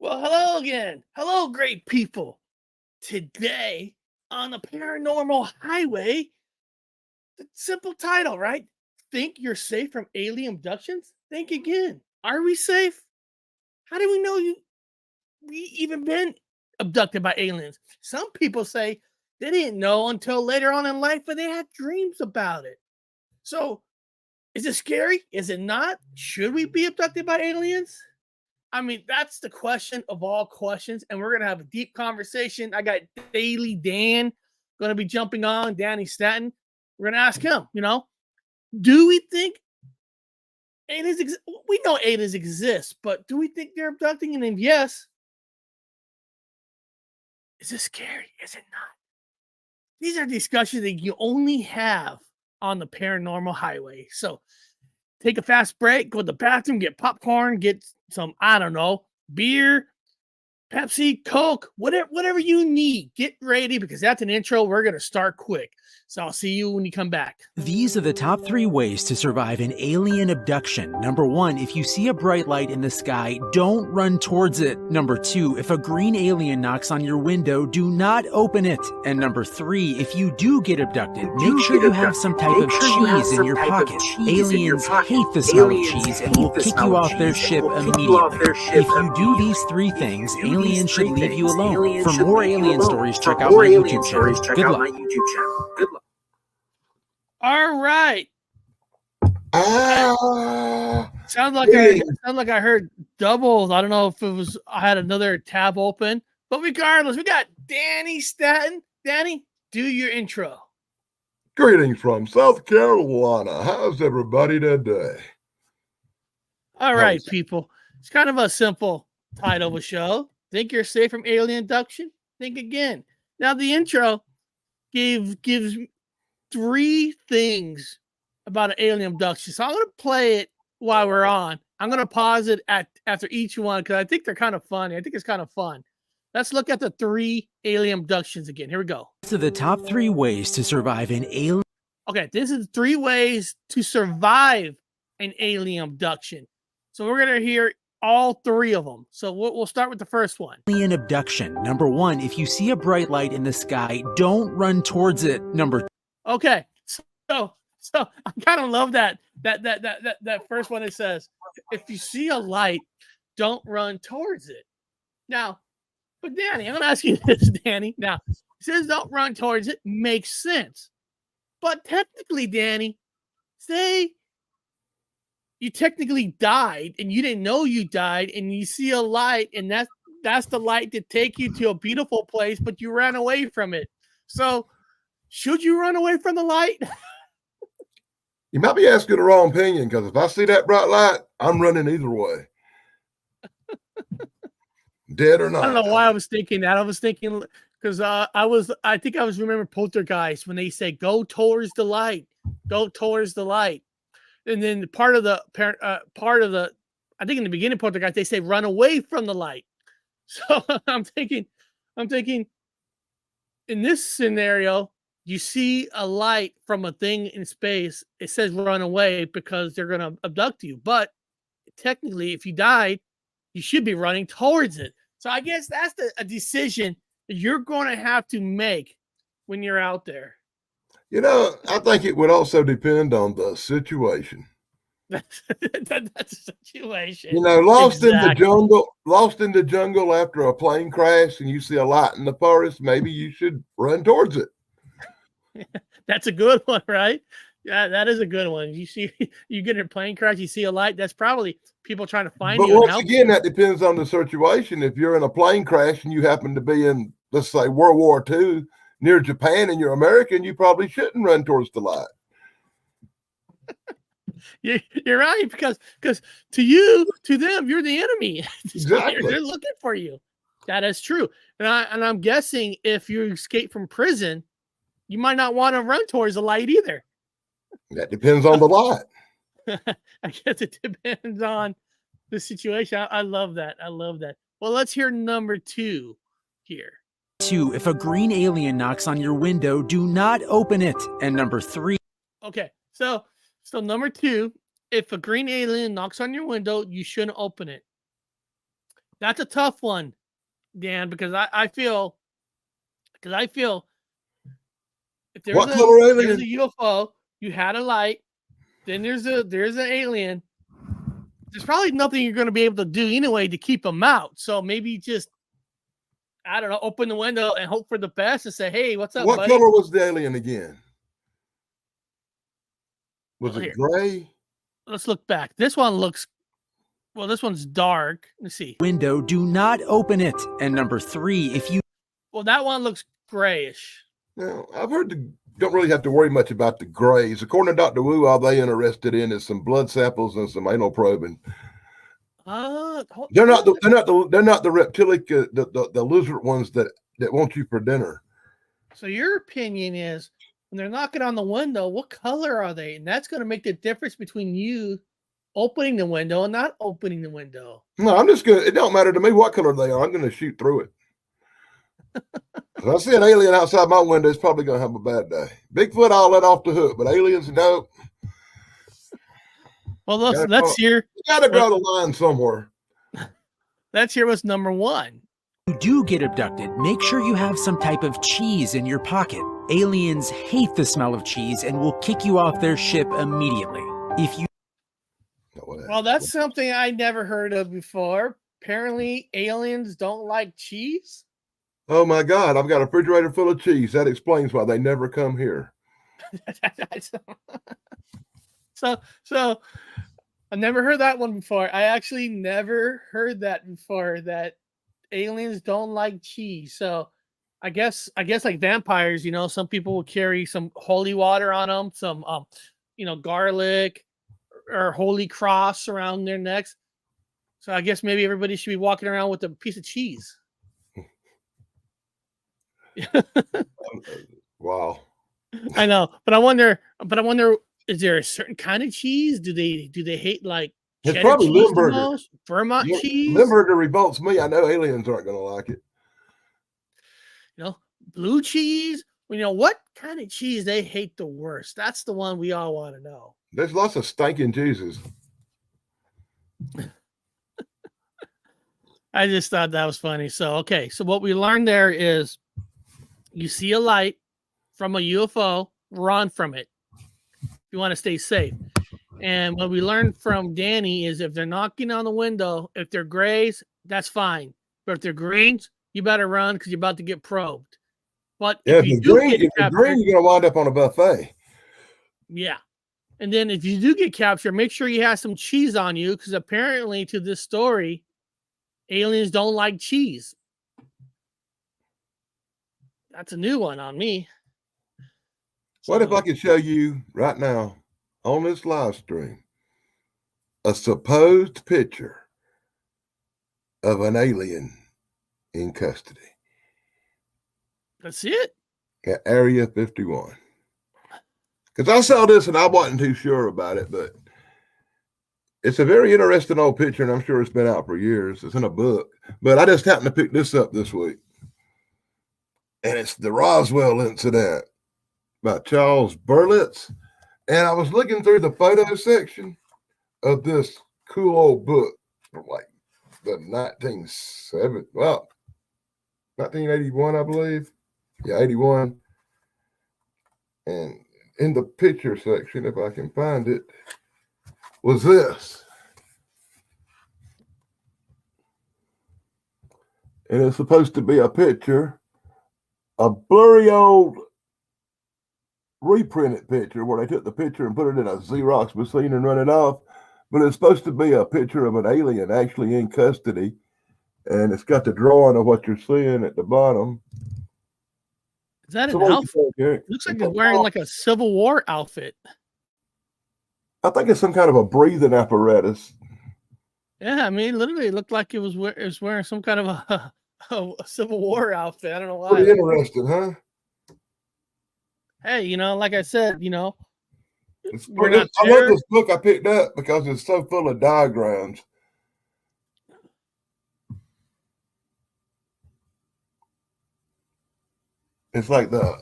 Well, hello again. Hello, great people. Today on the paranormal highway, the simple title, right? Think you're safe from alien abductions? Think again. Are we safe? How do we know we even been abducted by aliens? Some people say they didn't know until later on in life, but they had dreams about it. So, is it scary? Is it not? Should we be abducted by aliens? I mean, that's the question of all questions, and we're gonna have a deep conversation. I got Daily Dan gonna be jumping on, Danny Staten. We're gonna ask him, do we think aliens exist? We know aliens exist, but do we think they're abducting? And if yes, is it scary? Is it not? These are discussions that you only have on the paranormal highway. So take a fast break, go to the bathroom, get popcorn, get some, I don't know, beer, Pepsi, Coke, whatever you need. Get ready because that's an intro. We're going to start quick. So I'll see you when you come back. These are the top 3 ways to survive an alien abduction. Number 1, if you see a bright light in the sky, don't run towards it. Number 2, if a green alien knocks on your window, do not open it. And number 3, if you do get abducted, make sure you have some type of cheese in your pocket. Aliens hate the smell of cheese and will kick you off their ship immediately. If you do these 3 things, aliens should leave you alone. For more alien stories, check out my YouTube channel. Good luck. All right. Sounds like I heard doubles. I don't know if I had another tab open, but regardless, we got Danny Staten. Danny, do your intro. Greetings from South Carolina. How's everybody today? All right, people. It's kind of a simple title of a show. Think you're safe from alien abduction? Think again. Now, the intro gives 3 things about an alien abduction. So I'm going to play it while we're on. I'm going to pause it after each one because I think they're kind of funny. I think it's kind of fun. Let's look at the 3 alien abductions again. Here we go. These are the top 3 ways to survive an alien. Okay, this is 3 ways to survive an alien abduction. So we're going to hear all 3 of them. So we'll start with the first one. Alien abduction. Number 1, if you see a bright light in the sky, don't run towards it. Okay, so I kind of love that first one. It says, if you see a light, don't run towards it. Now, but Danny, I'm gonna ask you this, Danny. Now, it says don't run towards it, makes sense. But technically, Danny, say you technically died and you didn't know you died, and you see a light, and that's the light to take you to a beautiful place, but you ran away from it. So should you run away from the light? You might be asking the wrong opinion because if I see that bright light, I'm running either way. Dead or not. I don't know why I was thinking that. I was thinking because I think I was remember Poltergeist when they say go towards the light, and then part of the I think in the beginning of Poltergeist they say run away from the light. So I'm thinking in this scenario, you see a light from a thing in space, it says run away because they're going to abduct you. But technically, if you died, you should be running towards it. So I guess that's a decision that you're going to have to make when you're out there. I think it would also depend on the situation. That's the situation. Lost in the jungle after a plane crash and you see a light in the forest, maybe you should run towards it. That's a good one, right? Yeah, that is a good one. You get in a plane crash, you see a light. That's probably people trying to find you. But once again, that depends on the situation. If you're in a plane crash and you happen to be in, let's say, World War II near Japan and you're American, you probably shouldn't run towards the light. You're right, because to them, you're the enemy. Exactly. They're looking for you. That is true. And I'm guessing if you escape from prison, you might not want to run towards the light either. That depends on the light. I guess it depends on the situation. I love that. Well, let's hear number 2 here. 2, if a green alien knocks on your window, do not open it. And number 3. Okay, so number 2, if a green alien knocks on your window, you shouldn't open it. That's a tough one, Dan, because I feel if What color there's alien? a UFO, you had a light, then there's an alien. There's probably nothing you're going to be able to do anyway to keep them out. So maybe just, I don't know, open the window and hope for the best and say, "Hey, what's up, What buddy?" color was the alien again? Was Well, it here, gray? let's look back. This one's dark. Let's see. Window, do not open it. And number 3, if you Well, that one looks grayish. Now, I've heard don't really have to worry much about the grays. According to Dr. Wu, all they interested in is some blood samples and some anal probing. They're not the reptilic, the lizard ones that want you for dinner. So your opinion is when they're knocking on the window, what color are they? And that's going to make the difference between you opening the window and not opening the window. No, I'm just gonna. It don't matter to me what color they are. I'm gonna shoot through it. If I see an alien outside my window, it's probably gonna have a bad day. Bigfoot, I'll let off the hook, but aliens, no. Well, let's hear. You gotta draw the line somewhere. Let's hear what's number 1. you do get abducted, make sure you have some type of cheese in your pocket. Aliens hate the smell of cheese and will kick you off their ship immediately. If you Well, that's something I never heard of before. Apparently, aliens don't like cheese. Oh my God, I've got a refrigerator full of cheese. That explains why they never come here. So I never heard that one before. I actually never heard that before, that aliens don't like cheese. So I guess like vampires, some people will carry some holy water on them, some garlic or holy cross around their necks. So I guess maybe everybody should be walking around with a piece of cheese. Wow. I know, but I wonder, is there a certain kind of cheese? Do they hate like It's cheddar probably cheese the Limburger. most? Vermont cheese? Limburger revolts me. I know aliens aren't going to like it. Blue cheese. What kind of cheese they hate the worst? That's the one we all want to know. There's lots of stinking cheeses. I just thought that was funny. So, okay. So what we learned there is you see a light from a UFO, run from it. You want to stay safe. And what we learned from Danny is if they're knocking on the window, if they're grays, that's fine. But if they're greens, you better run because you're about to get probed. But if you do get captured, you're going to wind up on a buffet. Yeah. And then if you do get captured, make sure you have some cheese on you because apparently to this story, aliens don't like cheese. That's a new one on me. What if I could show you right now on this live stream a supposed picture of an alien in custody? Let's see it. At Area 51. Because I saw this and I wasn't too sure about it, but it's a very interesting old picture, and I'm sure it's been out for years. It's in a book, but I just happened to pick this up this week. And it's the Roswell incident by Charles Berlitz. And I was looking through the photo section of this cool old book from like the 1981, I believe. Yeah, 81. And in the picture section, if I can find it, was this. And it's supposed to be a picture, a blurry old reprinted picture where they took the picture and put it in a Xerox machine and run it off. But it's supposed to be a picture of an alien actually in custody. And it's got the drawing of what you're seeing at the bottom. Is that an outfit? It looks like he's wearing like a Civil War outfit. I think it's some kind of a breathing apparatus. Yeah, I mean, literally, it looked like it was wearing some kind of a Civil War outfit. I don't know why. Pretty interesting, huh? Hey, like I said, I love this book I picked up because it's so full of diagrams. It's like the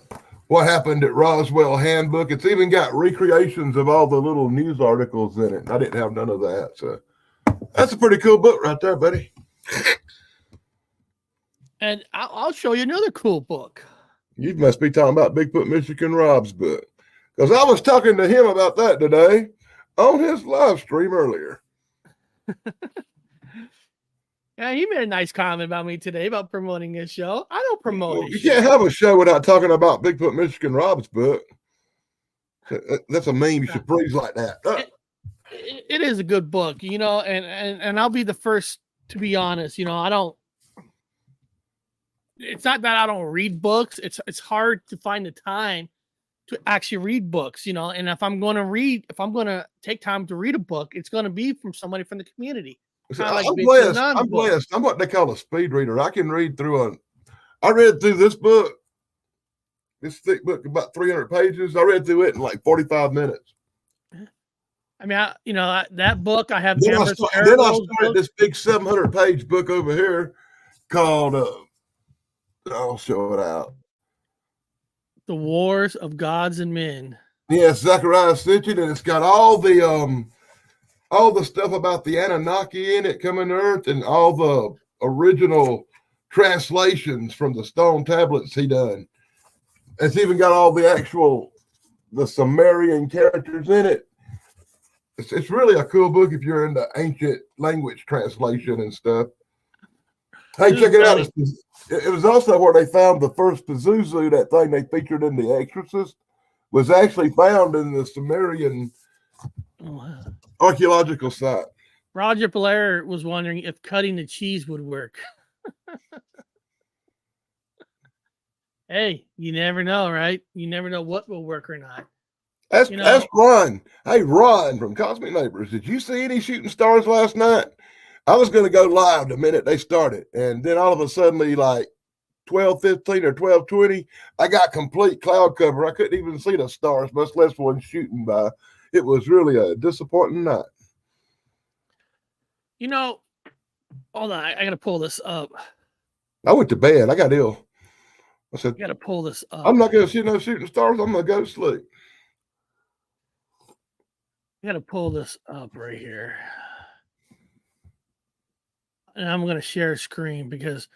What Happened at Roswell handbook. It's even got recreations of all the little news articles in it. I didn't have none of that. So that's a pretty cool book right there, buddy. And I'll show you another cool book. You must be talking about Bigfoot Michigan Rob's book. Because I was talking to him about that today on his live stream earlier. Yeah, he made a nice comment about me today about promoting his show. I don't promote his You show. can't have a show without talking about Bigfoot Michigan Rob's book. That's a meme you should freeze like that. It is a good book, you know, and I'll be the first to be honest. You know, I don't. It's not that I don't read books. It's hard to find the time to actually read books, you know. And if I'm going to take time to read a book, it's going to be from somebody from the community. See, Kind of like I'm Bigfoot blessed. Anon's I'm book. blessed. I'm what they call a speed reader. I can read through I read through this book, this thick book, about 300 pages. I read through it in like 45 minutes. I mean, that book I have. Then I started this big 700-page book over here called I'll show it out. The Wars of Gods and Men. Yes, Zechariah Sitchin, and it's got all the stuff about the Anunnaki in it coming to Earth, and all the original translations from the stone tablets he done. It's even got all the Sumerian characters in it. It's really a cool book if you're into ancient language translation and stuff. Hey, check it out. It was also where they found the first Pazuzu, that thing they featured in The Exorcist, was actually found in the Sumerian archaeological site. Roger Blair was wondering if cutting the cheese would work. Hey, you never know, right? You never know what will work or not. Ask Ron. Hey, Ron from Cosmic Neighbors, did you see any shooting stars last night? I was going to go live the minute they started, and then all of a sudden, like 12:15 or 12:20, I got complete cloud cover. I couldn't even see the stars, much less one shooting by. It was really a disappointing night. You know, hold on, I got to pull this up. I went to bed. I got ill. I said, I got to pull this up. I'm not going to see no shooting stars. I'm going to go to sleep. I got to pull this up right here. And I'm going to share screen because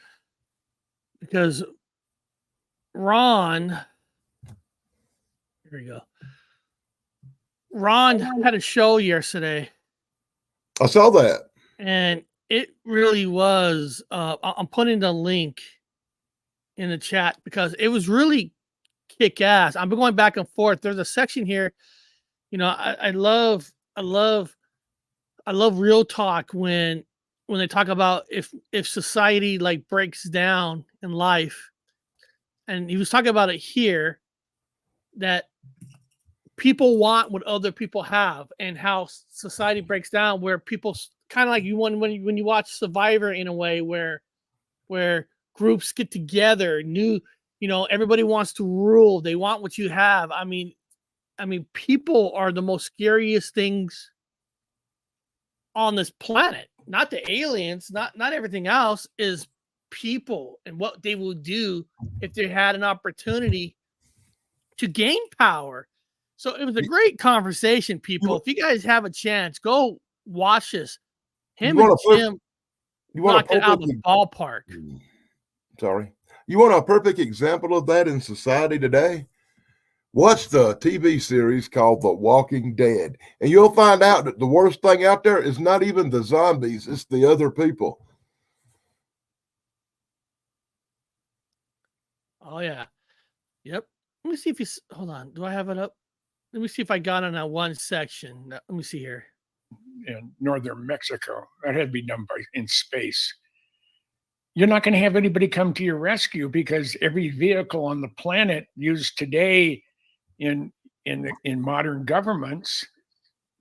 Ron, here we go. Ron had a show yesterday. I saw that. And it really was, I'm putting the link in the chat because it was really kick ass. I've been going back and forth. There's a section here. You know, I love real talk when they talk about if society like breaks down in life, and he was talking about it here, that people want what other people have, and how society breaks down where people kind of like when you watch Survivor in a way where groups get together, everybody wants to rule. They want what you have. I mean, people are the most scariest things on this planet. Not the aliens, not everything else, is people and what they will do if they had an opportunity to gain power. So it was a great conversation, people. If you guys have a chance, go watch this. Him and Jim knocked it out of the ballpark. Sorry. You want a perfect example of that in society today? Watch the TV series called The Walking Dead, and you'll find out that the worst thing out there is not even the zombies, it's the other people. Oh, yeah. Yep. Let me see if hold on. Do I have it up? Let me see if I got on that one section. Let me see here. In northern Mexico, that had to be done in space. You're not going to have anybody come to your rescue because every vehicle on the planet used today in modern governments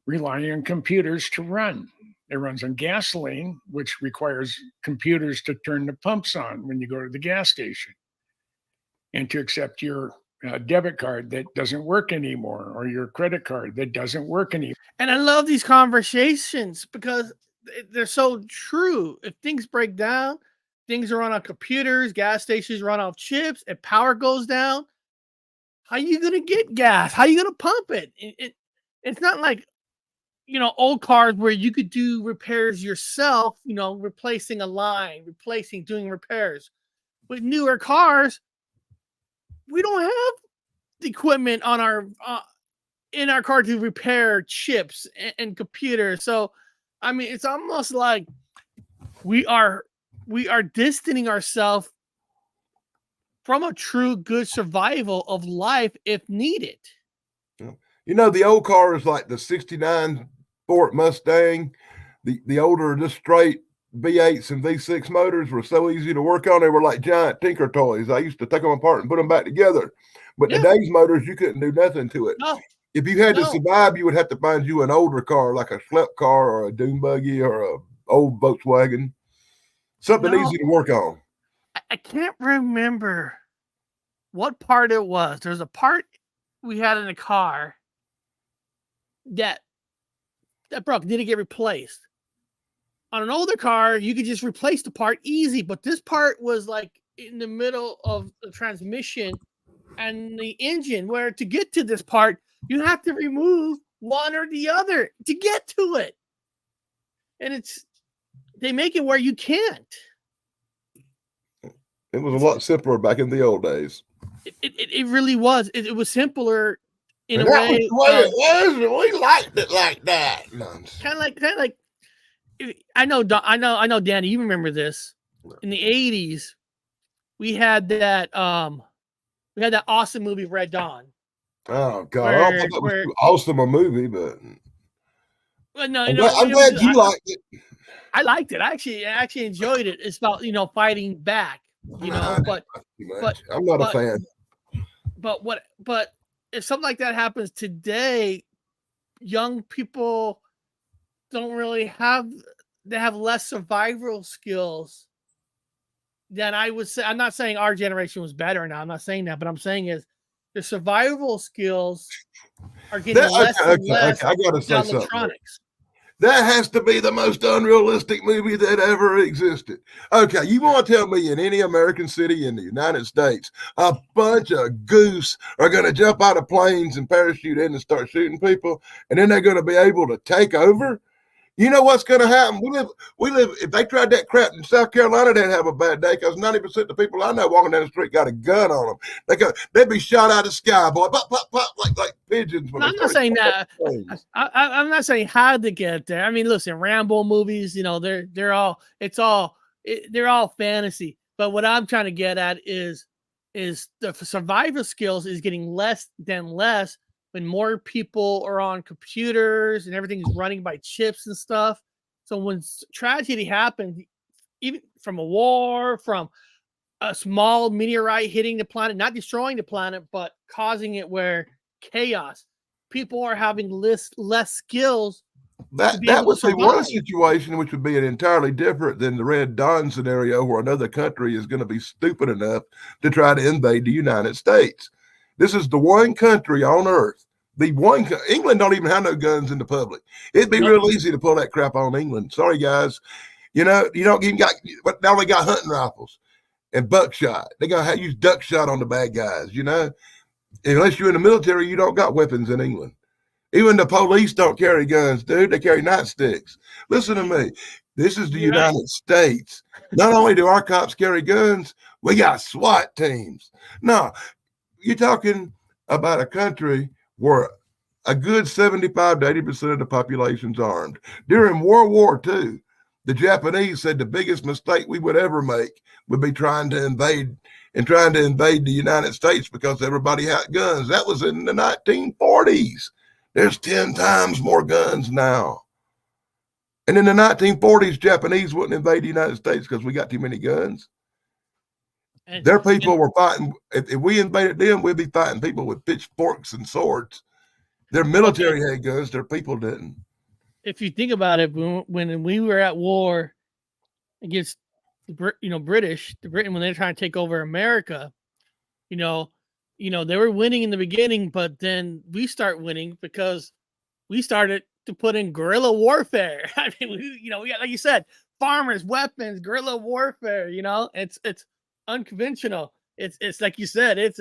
rely on computers to run. It runs on gasoline, which requires computers to turn the pumps on when you go to the gas station, and to accept your debit card that doesn't work anymore, or your credit card that doesn't work anymore. And I love these conversations because they're so true. If things break down, things are run on computers, gas stations run off chips, if power goes down, how are you going to get gas? How are you going to pump it? It's not like, old cars where you could do repairs yourself, replacing a line, doing repairs. with newer cars, we don't have the equipment on our in our car to repair chips and computers. So, I mean, it's almost like we are distancing ourselves from a true good survival of life if needed. You know, the old cars like the 69 Ford Mustang, the older, just straight V8s and V6 motors were so easy to work on. They were like giant tinker toys. I used to take them apart and put them back together. But Yeah. today's motors, you couldn't do nothing to it. No, If you had to no. survive, you would have to find you an older car, like a schlepp car or a dune buggy or a old Volkswagen, something No. easy to work on. I can't remember what part it was. There's a part we had in the car that broke, didn't get replaced. On an older car, you could just replace the part easy, but this part was like in the middle of the transmission and the engine, where to get to this part, you have to remove one or the other to get to it. And they make it where you can't. It was a lot simpler back in the old days. It really was. It was simpler in And a that way. was the way it was, and we liked it like that. Kind of like. I know, Danny. You remember this? In the '80s, we had that awesome movie Red Dawn. Oh God, I don't think that was too awesome a movie, but well, no, I'm glad you liked it. I liked it. I actually enjoyed it. It's about fighting back. But I'm not a fan. But if something like that happens today, young people don't really have. They have less survival skills than I would say. I'm not saying our generation was better now. I'm not saying that, but I'm saying is the survival skills are getting less and less. I gotta say something. Electronics. That has to be the most unrealistic movie that ever existed. Okay, you want to tell me in any American city in the United States, a bunch of goose are going to jump out of planes and parachute in and start shooting people, and then they're going to be able to take over? You know what's going to happen? We live. If they tried that crap in South Carolina, they'd have a bad day because 90% of the people I know walking down the street got a gun on them. They'd be shot out of the sky, boy, pop, pop, pop, like pigeons. I'm not saying that. I'm not saying how to get there. I mean, listen, Rambo movies, they're all fantasy. But what I'm trying to get at is the survival skills is getting less than less when more people are on computers and everything's running by chips and stuff. So when tragedy happens, even from a war, from a small meteorite hitting the planet, not destroying the planet, but causing it where chaos, people are having less skills. That would be one situation, which would be entirely different than the Red Dawn scenario, where another country is going to be stupid enough to try to invade the United States. This is the one country on earth. England don't even have no guns in the public. It'd be real easy to pull that crap on England. Sorry, guys. You don't even got, but now they got hunting rifles and buckshot. They got to use duck shot on the bad guys, Unless you're in the military, you don't got weapons in England. Even the police don't carry guns, dude. They carry nightsticks. Listen to me. This is the United States. Not only do our cops carry guns, we got SWAT teams. No, you're talking about a country where a good 75 to 80% of the population's armed. During World War II, the Japanese said the biggest mistake we would ever make would be trying to invade the United States because everybody had guns. That was in the 1940s. There's 10 times more guns now. And in the 1940s, Japanese wouldn't invade the United States because we got too many guns. Their people were fighting. If we invaded them, we'd be fighting people with pitchforks and swords. Their military had guns. Their people didn't. If you think about it, when we were at war against Britain, when they're trying to take over America, they were winning in the beginning, but then we start winning because we started to put in guerrilla warfare. I mean, we got, like you said, farmers, weapons, guerrilla warfare. It's unconventional. It's like you said, it's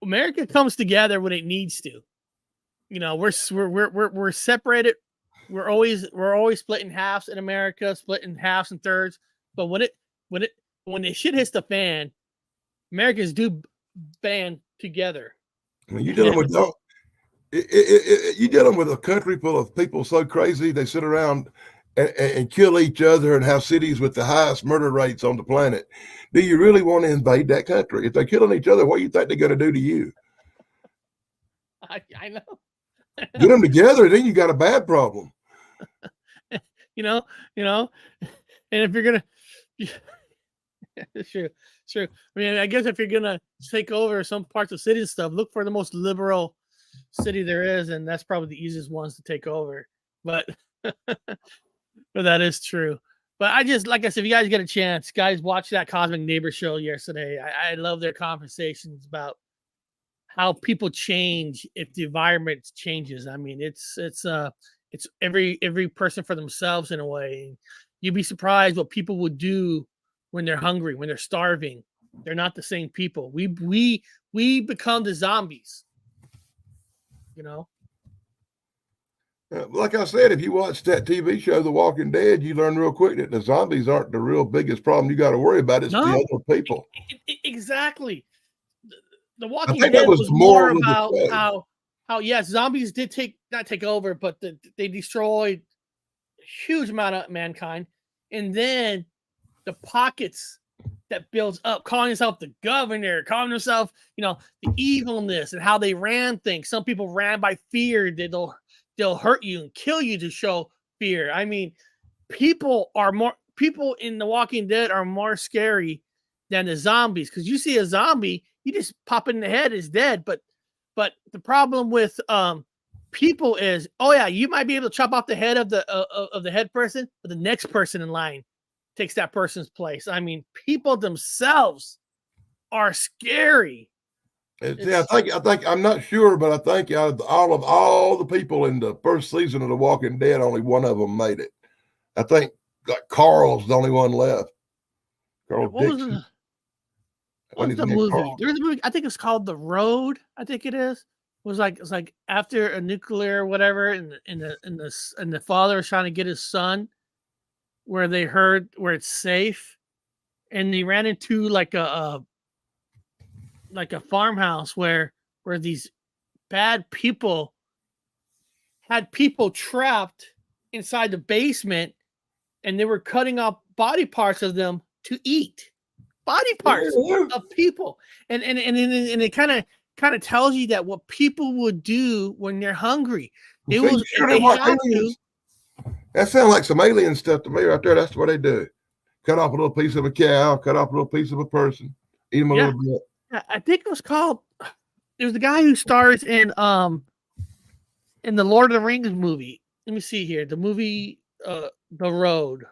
America comes together when it needs to. We're separated. We're always split in halves in America, split in halves and thirds. But when when the shit hits the fan, Americans do band together. I mean, you're dealing with you're dealing with a country full of people so crazy they sit around and kill each other and have cities with the highest murder rates on the planet. Do you really want to invade that country? If they're killing each other, what do you think they're going to do to you? I know. Get them together, then you got a bad problem. you know, and if you're gonna, sure. I mean, I guess if you're gonna take over some parts of city and stuff, look for the most liberal city there is, and that's probably the easiest ones to take over. But, but that is true. But I just, like I said, if you guys get a chance, guys, watch that Cosmic Neighbor show yesterday. I love their conversations about how people change if the environment changes. I mean, it's every person for themselves in a way. You'd be surprised what people would do when they're hungry, when they're starving. They're not the same people. We become the zombies. You know. Like I said, if you watch that TV show, The Walking Dead, you learn real quick that the zombies aren't the real biggest problem you got to worry about. It's the other people. Exactly. The I Walking think Dead that was was the more moral of the about show. how yes, zombies did not take over, but they destroyed a huge amount of mankind, and then the pockets that builds up, calling himself the governor, calling himself, the evilness and how they ran things. Some people ran by fear. They'll hurt you and kill you to show fear. I mean, people in The Walking Dead are more scary than the zombies, because you see a zombie, you just pop in the head, is dead. But the problem with people is, oh yeah, you might be able to chop off the head of the head person, but the next person in line takes that person's place. I mean, people themselves are scary. Yeah, I think I'm not sure, but I think out of all the people in the first season of The Walking Dead, only one of them made it. I think Carl's the only one left. Carl Dixon. What's the movie? There's a movie, I think it's called The Road. I think it is. It's like after a nuclear whatever, and the father was trying to get his son where they heard where it's safe, and he ran into like a farmhouse where these bad people had people trapped inside the basement, and they were cutting off body parts of them to eat. Body parts of people, and it kind of tells you that what people would do when they're hungry. They will, if they have to. That sounds like some alien stuff to me right there. That's what they do. Cut off a little piece of a cow, cut off a little piece of a person, eat them a little bit. I think it was called. There's the guy who stars in the Lord of the Rings movie. Let me see here. The movie, The Road.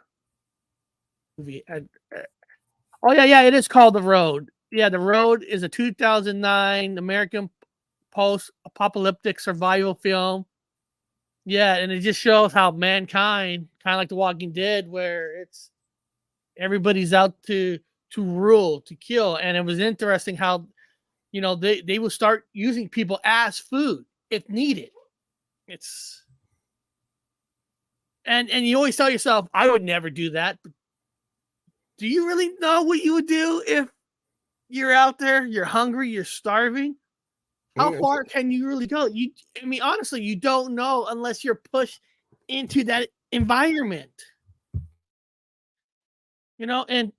Movie. Oh yeah, it is called The Road. Yeah, The Road is a 2009 American post-apocalyptic survival film. Yeah, and it just shows how mankind, kind of like The Walking Dead, where it's everybody's out to rule, to kill. And it was interesting how, they will start using people as food if needed. It's and you always tell yourself, I would never do that. But do you really know what you would do if you're out there, you're hungry, you're starving? How far can you really go? Honestly, you don't know unless you're pushed into that environment. And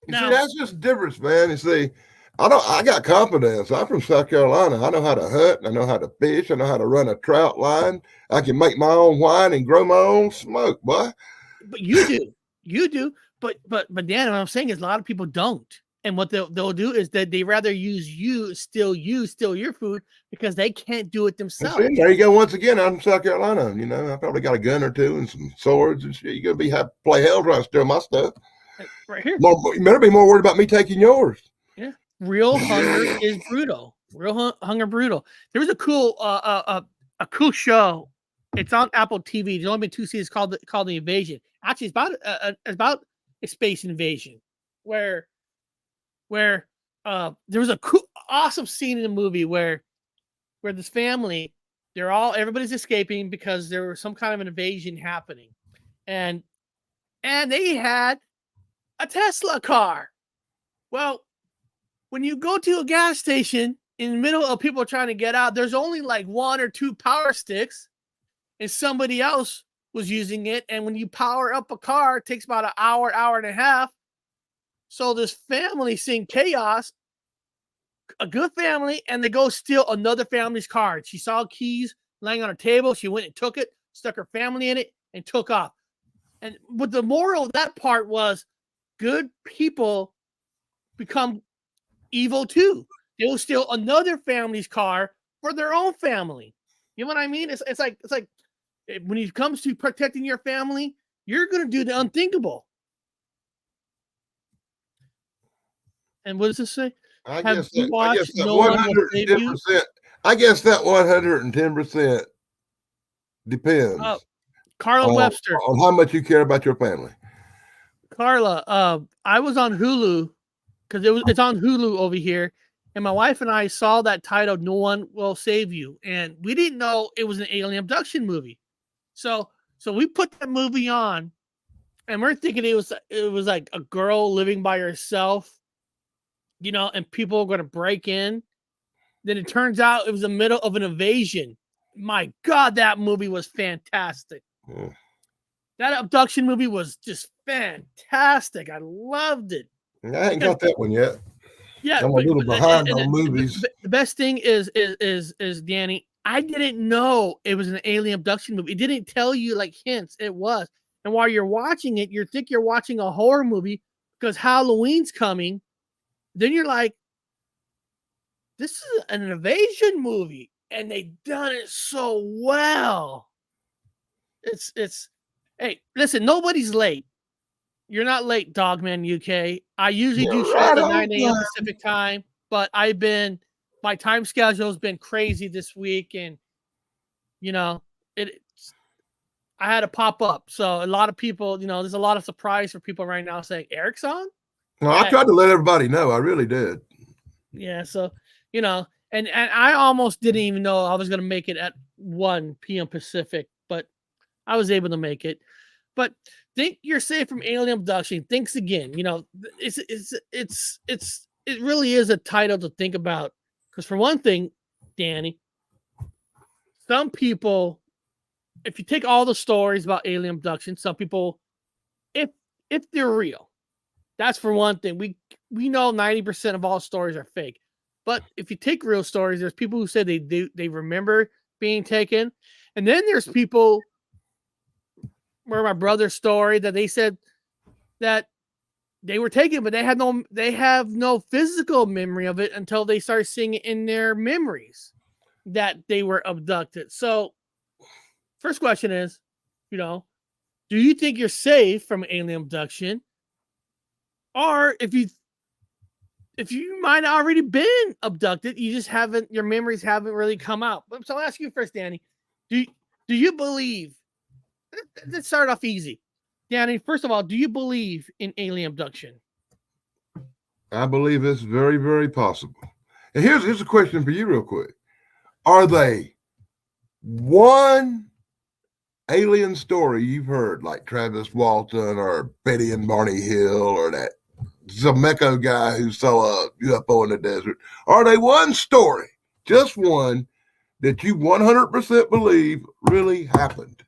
now, see, that's just the difference, man. You see, I got confidence. I'm from South Carolina. I know how to hunt. I know how to fish. I know how to run a trout line. I can make my own wine and grow my own smoke, boy. But you do. But Dan, what I'm saying is a lot of people don't. And what they'll do is that they rather use you, steal your food, because they can't do it themselves. See, there you go. Once again, I'm from South Carolina. I probably got a gun or two and some swords and shit. You're gonna play hell trying to steal my stuff. Right here. You better be more worried about me taking yours. Yeah. Real hunger is brutal. Hunger brutal. There was a cool show. It's on Apple TV. There's only been 2 seasons called The Invasion. Actually, it's about a space invasion where there was a cool, awesome scene in the movie where this family, everybody's escaping because there was some kind of an invasion happening, and they had a Tesla car. Well, when you go to a gas station in the middle of people trying to get out, there's only like 1 or 2 power sticks, and somebody else was using it. And when you power up a car, it takes about an hour, hour and a half. So this family seeing chaos, a good family, and they go steal another family's car. She saw keys laying on a table. She went and took it, stuck her family in it, and took off. And what the moral of that part was, good people become evil too. They'll steal another family's car for their own family. You know what I mean? It's like when it comes to protecting your family, you're going to do the unthinkable. And what does this say? I Have guess you that, watched No One Will Save You? 110%. I guess that 110% depends Carla Webster. on how much you care about your family. Carla, I was on Hulu because it's on Hulu over here, and my wife and I saw that title, No One Will Save You, and we didn't know it was an alien abduction movie. So we put that movie on, and we're thinking it was like a girl living by herself, and people are going to break in. Then it turns out it was the middle of an invasion. My God, that movie was fantastic. Mm. That abduction movie was just fantastic. I loved it. I ain't got that one yet. Yeah, I'm a little behind on movies. The best thing is Danny, I didn't know it was an alien abduction movie. It didn't tell you like hints. It was. And while you're watching it, you think you're watching a horror movie because Halloween's coming. Then you're like, this is an invasion movie, and they done it so well. It's hey, listen, nobody's late. You're not late, Dogman UK. I usually do shows at 9 a.m. Pacific time, but my time schedule has been crazy this week, and I had to pop up. So a lot of people, there's a lot of surprise for people right now saying, Eric's on? No, I tried to let everybody know. I really did. Yeah, so and I almost didn't even know I was going to make it at 1 p.m. Pacific, but I was able to make it. But think you're safe from alien abduction. Thinks again. It really is a title to think about. Because for one thing, Danny, some people, if you take all the stories about alien abduction, some people, if they're real, that's for one thing. We know 90% of all stories are fake. But if you take real stories, there's people who say they remember being taken. And then there's people, where my brother's story, that they said that they were taken, but they have no physical memory of it until they start seeing it in their memories that they were abducted. So first question is, do you think you're safe from alien abduction? Or if you might have already been abducted, you just your memories haven't really come out. So I'll ask you first, Danny, do you believe, let's start off easy. Danny, first of all, do you believe in alien abduction? I believe it's very, very possible. And here's a question for you real quick. Are they one alien story you've heard, like Travis Walton or Betty and Barney Hill or that Zemeckis guy who saw a UFO in the desert? Are they one story, just one, that you 100% believe really happened?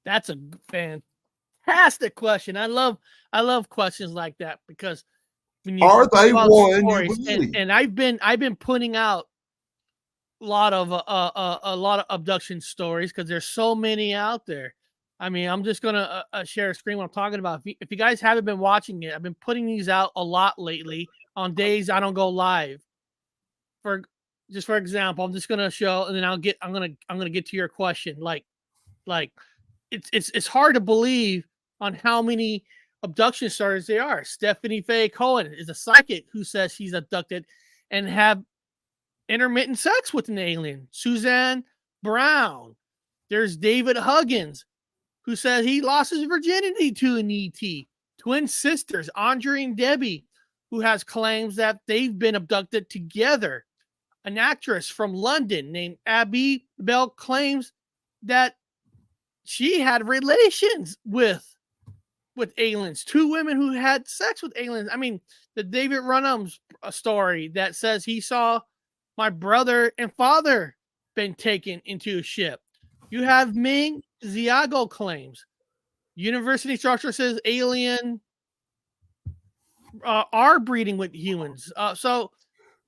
That's a fantastic question. I love questions like that, because when you are they one stories, you believe? And I've been putting out a lot of abduction stories because there's so many out there. I mean, I'm just gonna share a screen what I'm talking about. If you guys haven't been watching it, I've been putting these out a lot lately on days I don't go live. For example, I'm just gonna show, and then I'm gonna get to your question. Like it's hard to believe on how many abduction stories there are. Stephanie Faye Cohen is a psychic who says she's abducted and have intermittent sex with an alien. Suzanne Brown. There's David Huggins, who says he lost his virginity to an ET. Twin sisters, Andre and Debbie, who has claims that they've been abducted together. An actress from London named Abby Bell claims that she had relations with with aliens, 2 women who had sex with aliens. I mean, the David Runham's story that says he saw my brother and father been taken into a ship. You have Ming Xiaogo claims. University structure says alien are breeding with humans. So,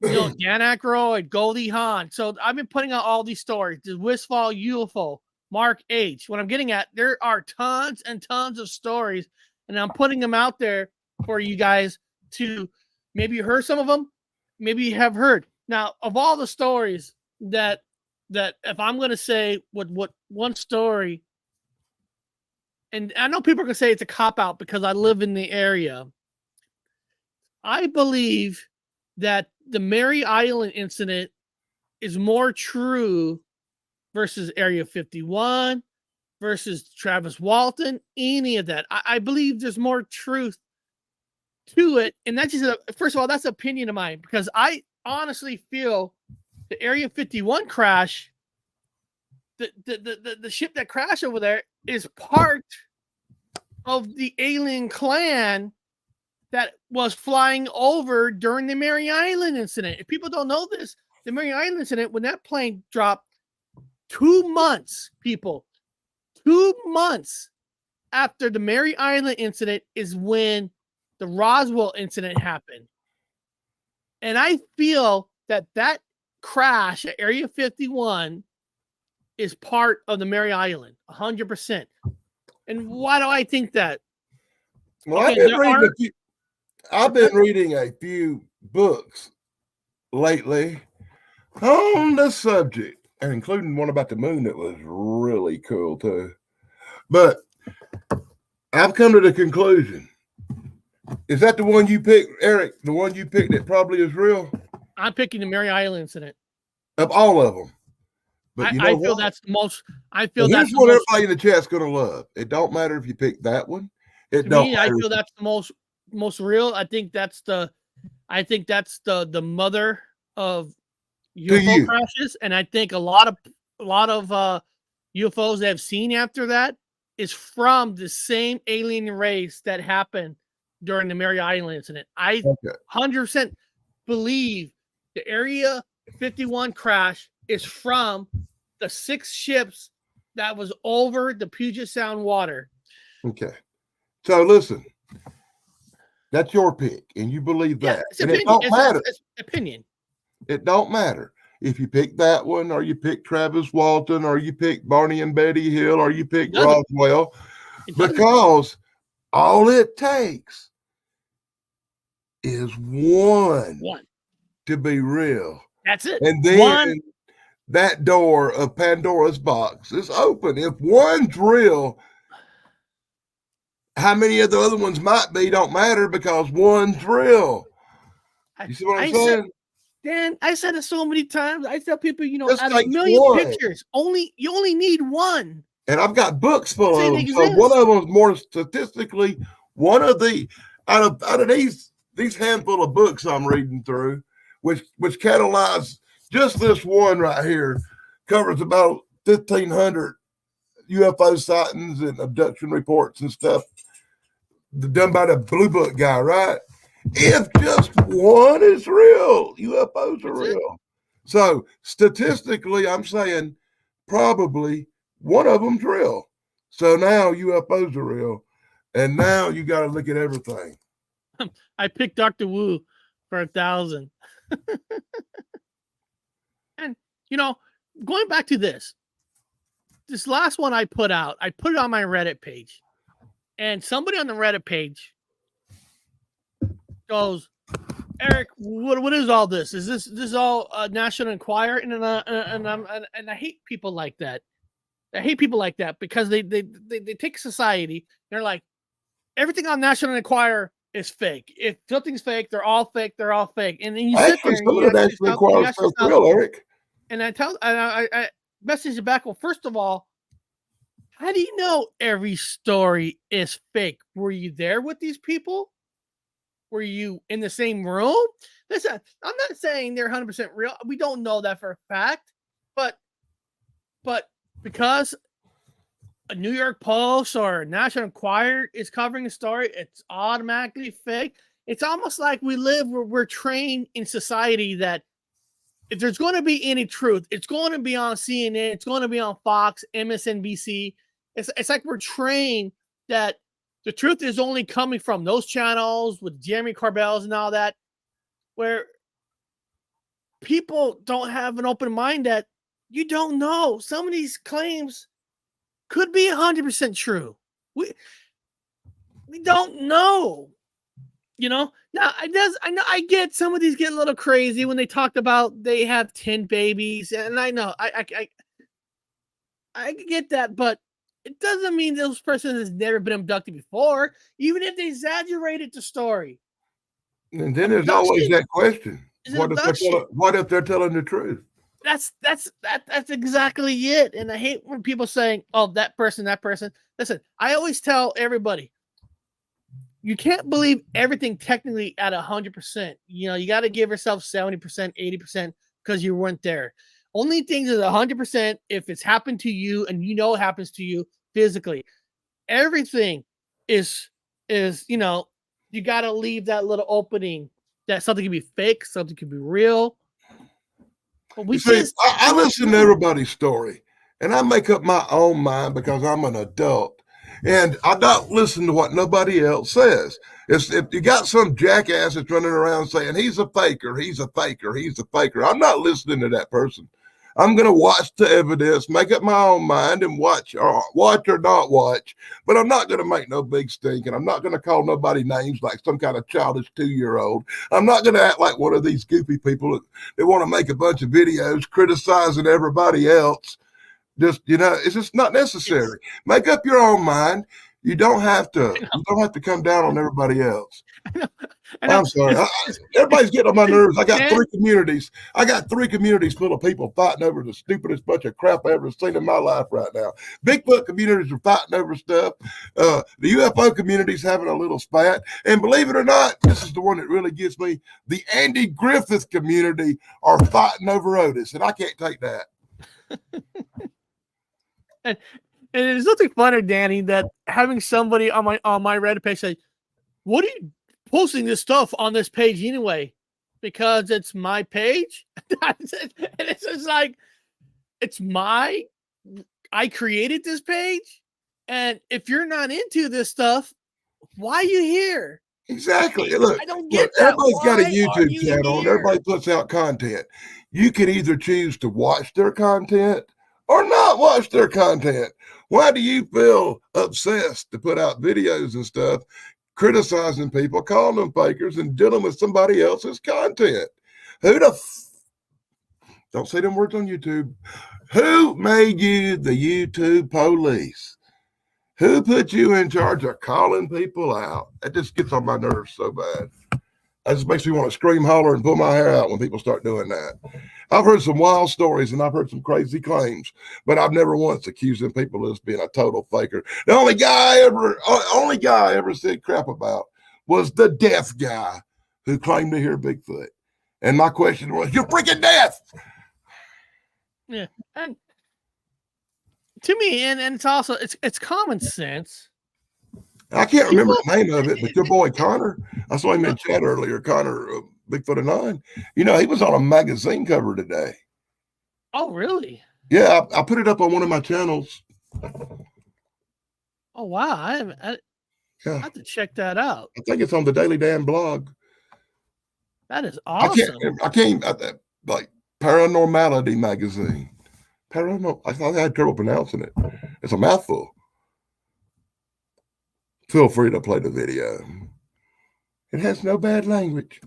Dan Aykroyd, Goldie Hawn. So I've been putting out all these stories. The Wistfall UFO, Mark H. What I'm getting at, there are tons and tons of stories, and I'm putting them out there for you guys to maybe heard some of them, maybe you have heard. Now, of all the stories that if I'm going to say what one story, and I know people are going to say it's a cop out because I live in the area. I believe that the Mary Island incident is more true versus Area 51 versus Travis Walton, any of that. I believe there's more truth to it. And that's just, first of all, that's an opinion of mine, because I honestly feel the Area 51 crash, the ship that crashed over there is part of the alien clan that was flying over during the Mary Island incident. If people don't know this, the Mary Island incident, when that plane dropped, 2 months, people, 2 months after the Mary Island incident is when the Roswell incident happened. And I feel that crash at Area 51 is part of the Mary Island, 100%. And why do I think that? Well, Okay, I've been reading a few books lately on the subject, and including one about the moon that was really cool too. But I've come to the conclusion. Is that the one you picked, Eric? The one you picked that probably is real? I'm picking the Mary Island incident. Of all of them. But I feel that's the most. I feel well, that's here's the what most, everybody in the chat's going to love. It don't matter if you pick that one. It to don't me, matter. I feel that's the most real. I think that's the mother of UFO crashes, and I think a lot of UFOs that I've seen after that is from the same alien race that happened during the Mary Island incident. I 100% believe the Area 51 crash is from the 6 ships that was over the Puget Sound water. Okay. So listen, that's your pick, and you believe that. And it don't matter. It's opinion. It don't matter if you pick that one, or you pick Travis Walton, or you pick Barney and Betty Hill, or you pick Roswell, because all it takes is one to be real. That's it. And then that door of Pandora's box is open. If one's real, how many of the other ones might be don't matter, because one's real. You see what I'm saying? Dan, I said it so many times. I tell people, Just out of a million pictures, you only need one. And I've got books full of them. So one of them is more statistically, one of the out of these handful of books I'm reading through, which catalyze just this one right here, covers about 1,500 UFO sightings and abduction reports and stuff done by the Blue Book guy, right? If just one is real, UFOs are real. So statistically, I'm saying probably one of them's real. So now UFOs are real. And now you got to look at everything. I picked Dr. Wu for 1,000. And, going back to this last one I put out, I put it on my Reddit page. And somebody on the Reddit page goes, Eric, what is all this? Is this all National Enquirer? And I hate people like that. I hate people like that, because they take society. They're like, everything on National Enquirer is fake. If something's fake, they're all fake. They're all fake. And then you sit there and you National Enquirer is real, Eric. And I message you back. Well, first of all, how do you know every story is fake? Were you there with these people? Were you in the same room? Listen, I'm not saying they're 100% real. We don't know that for a fact, but because a New York Post or National Enquirer is covering a story, it's automatically fake. It's almost like we're trained in society that if there's going to be any truth, it's going to be on CNN, it's going to be on Fox, MSNBC. It's like we're trained that the truth is only coming from those channels with Jeremy Corbell's and all that, where people don't have an open mind that you don't know. Some of these claims could be 100% true. We don't know. You know, now I know I get some of these get a little crazy when they talked about they have 10 babies, and I know I get that, but it doesn't mean those person has never been abducted before, even if they exaggerated the story. And then there's always that question: what if they're telling the truth? That's exactly it. And I hate when people saying, "Oh, that person." Listen, I always tell everybody, you can't believe everything technically at 100%. You know, you got to give yourself 70%, 80% because you weren't there. Only things is 100% if it's happened to you and you know it happens to you physically. Everything is you know, you got to leave that little opening that something can be fake, something can be real. But I listen to everybody's story, and I make up my own mind because I'm an adult. And I don't listen to what nobody else says. If you got some jackass that's running around saying he's a faker, I'm not listening to that person. I'm going to watch the evidence, make up my own mind, and watch or not watch. But I'm not going to make no big stink, and I'm not going to call nobody names like some kind of childish 2-year-old. I'm not going to act like one of these goofy people that want to make a bunch of videos criticizing everybody else. Just, you know, it's just not necessary. Make up your own mind. You don't have to come down on everybody else. I'm sorry. Everybody's getting on my nerves. I got 3 communities. I got 3 communities full of people fighting over the stupidest bunch of crap I ever seen in my life right now. Bigfoot communities are fighting over stuff. The UFO community's having a little spat. And believe it or not, this is the one that really gets me. The Andy Griffith community are fighting over Otis, and I can't take that. And there's nothing funner, Danny, that having somebody on my Reddit page say, "What are you posting this stuff on this page anyway?" Because it's my page. And it's just like, I created this page, and if you're not into this stuff, why are you here? Exactly. Look, I don't get that. Everybody's got a YouTube channel, and everybody puts out content. You can either choose to watch their content or not watch their content. Why do you feel obsessed to put out videos and stuff, criticizing people, calling them fakers, and dealing with somebody else's content? Don't say them words on YouTube. Who made you the YouTube police? Who put you in charge of calling people out? That just gets on my nerves so bad. That just makes me want to scream, holler, and pull my hair out when people start doing that. I've heard some wild stories and I've heard some crazy claims, but I've never once accused them people of being a total faker. The only guy I ever said crap about was the deaf guy who claimed to hear Bigfoot. And my question was, "You're freaking deaf." Yeah. And to me, and it's also it's common sense. I can't remember the name of it, but your boy Connor, I saw him in chat earlier, Connor, Bigfoot of 9. You know, he was on a magazine cover today. Oh, really? Yeah, I put it up on one of my channels. Oh, wow. I have to check that out. I think it's on the Daily Dan blog. That is awesome. I can't like Paranormality magazine. Paranormal. I thought I had trouble pronouncing it. It's a mouthful. Feel free to play the video. It has no bad language.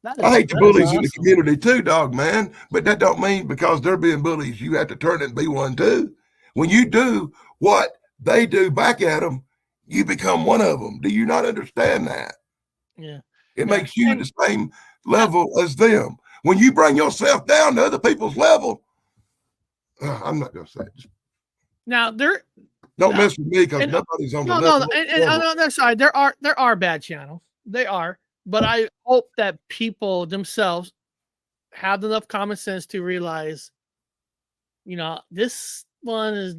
I hate the bullies in the community too, dog, man. But that don't mean because they're being bullies, you have to turn and be one too. When you do what they do back at them, you become one of them. Do you not understand that? Yeah. It makes you the same level as them. When you bring yourself down to other people's level, I'm not going to say it. Now, don't mess with me because nobody's on the level. And on the other side, there are bad channels. They are. But I hope that people themselves have enough common sense to realize, you know, this one is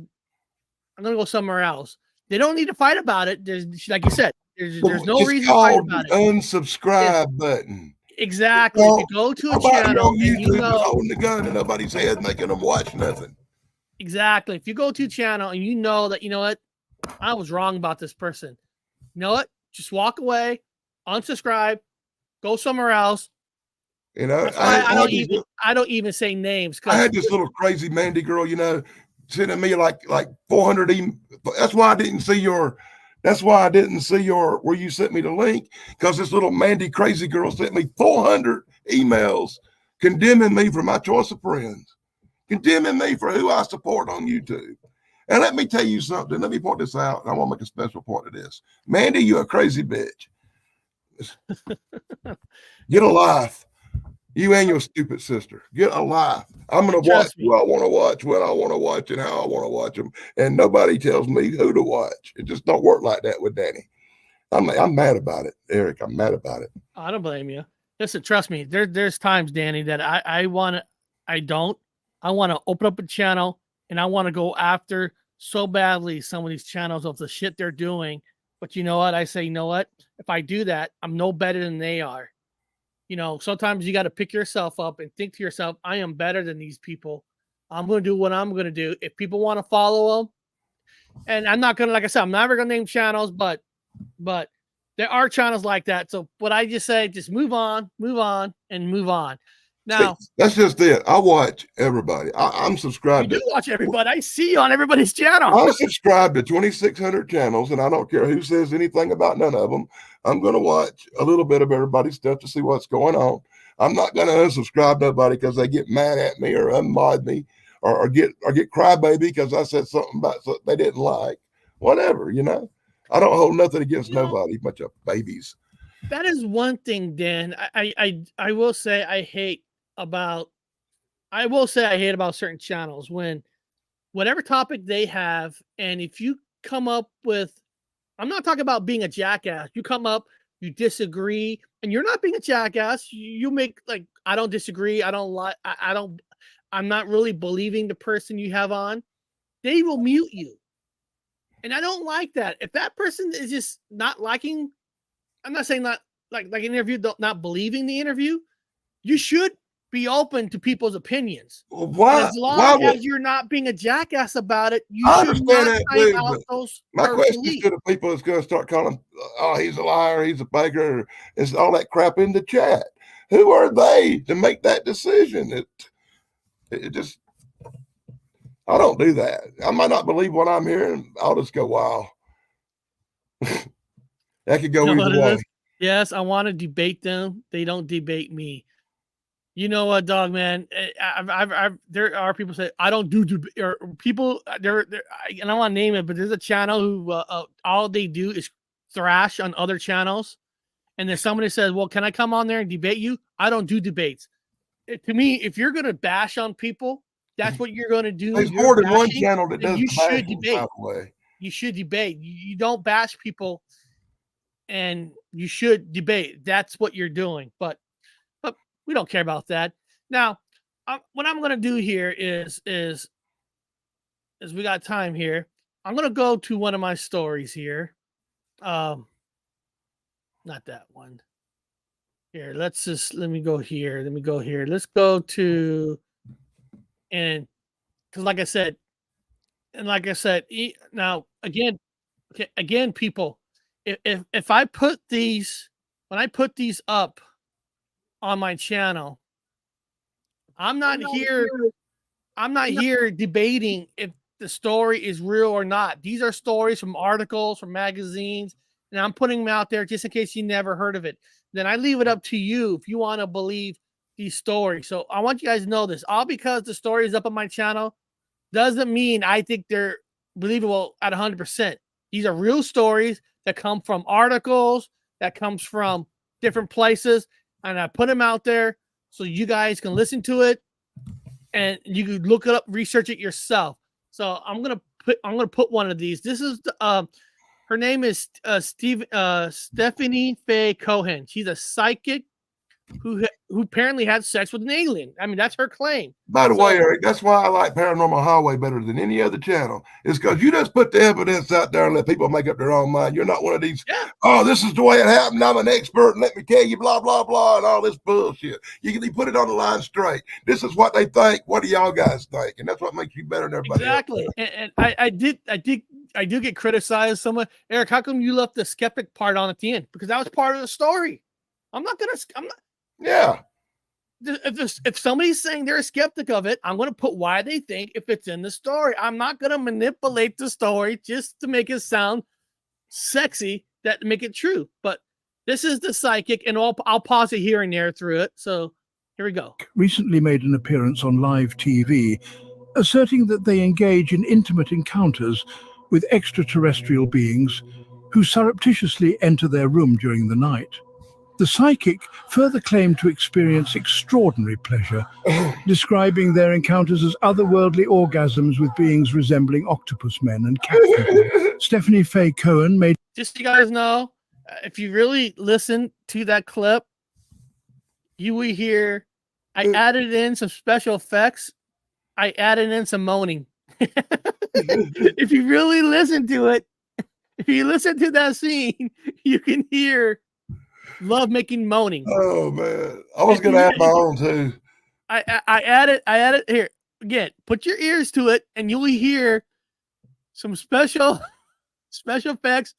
I'm gonna go somewhere else. They don't need to fight about it. There's, like you said, there's no It's reason to fight called about the it. unsubscribe button. Exactly. If you go to a Nobody channel on and you YouTube is know holding the gun to nobody's head, making them watch nothing. exactly, if you go to a channel and you know that, you know what, I was wrong about this person. You know what? Just walk away, unsubscribe, go somewhere else. You know, That's why I don't even say names. I had this little crazy Mandy girl, you know, sending me like 400 emails. That's why I didn't see your. That's why I didn't see your where you sent me the link, because this little Mandy crazy girl sent me 400 emails condemning me for my choice of friends, condemning me for who I support on YouTube. And let me tell you something. Let me point this out. And I want to make a special point of this. Mandy, you a crazy bitch. Get a life. You and your stupid sister. Get a life. I'm going to watch who I want to watch, when I want to watch, and how I want to watch them. And nobody tells me who to watch. It just don't work like that with Danny. I'm mad about it, Eric. I'm mad about it. I don't blame you. Listen, trust me. There's times, Danny, that I want to open up a channel and I want to go after so badly some of these channels of the shit they're doing. But you know what? I say, you know what? If I do that, I'm no better than they are. You know, sometimes you got to pick yourself up and think to yourself, I am better than these people. I'm going to do what I'm going to do. If people want to follow them, and I'm not going to, like I said, I'm never going to name channels, but there are channels like that. So what I just say, just move on, and move on. Now, see, that's just it. I watch everybody. I'm subscribed you do watch everybody. I see you on everybody's channel. I'm subscribed to 2,600 channels, and I don't care who says anything about none of them. I'm going to watch a little bit of everybody's stuff to see what's going on. I'm not going to unsubscribe nobody because they get mad at me or unmod me or get crybaby because I said something about something they didn't like. Whatever, you know. I don't hold nothing against nobody. Bunch of babies. That is one thing, Dan. I will say I hate about certain channels when whatever topic they have, and if you come up with, I'm not talking about being a jackass. You come up, you disagree, and you're not being a jackass. You make like, I don't disagree. I don't like. I'm not really believing the person you have on. They will mute you, and I don't like that. If that person is just not liking, I'm not saying not like an interview, not believing the interview. You should be open to people's opinions. Why? As long as you're not being a jackass about it, you should not find out those. My question is to the people that's going to start calling, oh, he's a liar, he's a faker, it's all that crap in the chat. Who are they to make that decision? It just, I don't do that. I might not believe what I'm hearing. I'll just go, wow. That could go either way. Yes, I want to debate them. They don't debate me. You know what, dog, man? There are people say I don't do or people there, and I don't want to name it, but there's a channel who all they do is thrash on other channels, and then somebody says, "Well, can I come on there and debate you?" I don't do debates. To me, if you're gonna bash on people, that's what you're gonna do. There's more than one channel that does. You should debate. You should debate. You don't bash people, and you should debate. That's what you're doing, but we don't care about that. Now, what I'm going to do here is we got time here. I'm going to go to one of my stories here. Not that one. Here, let me go here. Let's go to, and because like I said, now again, people, if I put these, when I put these up on my channel, I'm not here debating if the story is real or not. These are stories from articles, from magazines, and I'm putting them out there just in case you never heard of it. Then I leave it up to you if you want to believe these stories. So I want you guys to know this. All because the story is up on my channel doesn't mean I think they're believable at 100%. These are real stories that come from articles, that comes from different places, and I put them out there so you guys can listen to it and you can look it up, research it yourself. So I'm gonna put one of these. This is her name is Stephanie Faye Cohen. She's a psychic who apparently had sex with an alien. I mean, that's her claim. By the way, Eric, that's why I like Paranormal Highway better than any other channel. It's because you just put the evidence out there and let people make up their own mind. You're not one of these, oh, this is the way it happened. I'm an expert, and let me tell you, blah, blah, blah, and all this bullshit. You put it on the line straight. This is what they think. What do y'all guys think? And that's what makes you better than everybody exactly. else. And I do get criticized. Someone, Eric, how come you left the skeptic part on at the end? Because that was part of the story. I'm not. Yeah. If somebody's saying they're a skeptic of it, I'm going to put why they think if it's in the story. I'm not going to manipulate the story just to make it sound sexy, that make it true. But this is the psychic, and I'll pause it here and there through it. So here we go. Recently made an appearance on live TV, asserting that they engage in intimate encounters with extraterrestrial beings who surreptitiously enter their room during the night. The psychic further claimed to experience extraordinary pleasure, describing their encounters as otherworldly orgasms with beings resembling octopus men and cat people. Stephanie Faye Cohen made... Just so you guys know, if you really listen to that clip, you will hear I added in some special effects. I added in some moaning. If you really listen to it, if you listen to that scene, you can hear love making moaning. Oh man, I was gonna add my own too. I added here again. Put your ears to it, and you'll hear some special effects.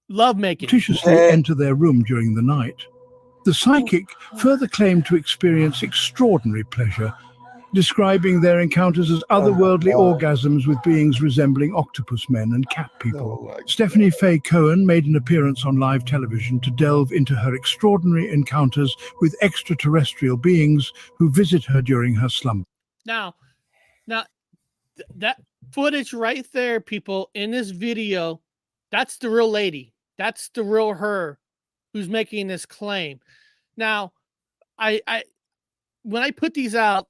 Love making. Surreptitiously enter their room during the night. The psychic further claimed to experience extraordinary pleasure, describing their encounters as otherworldly orgasms with beings resembling octopus men and cat people. Stephanie Faye Cohen made an appearance on live television to delve into her extraordinary encounters with extraterrestrial beings who visit her during her slumber. Now, that footage right there, people, in this video, that's the real lady. That's the real her who's making this claim. Now, when I put these out,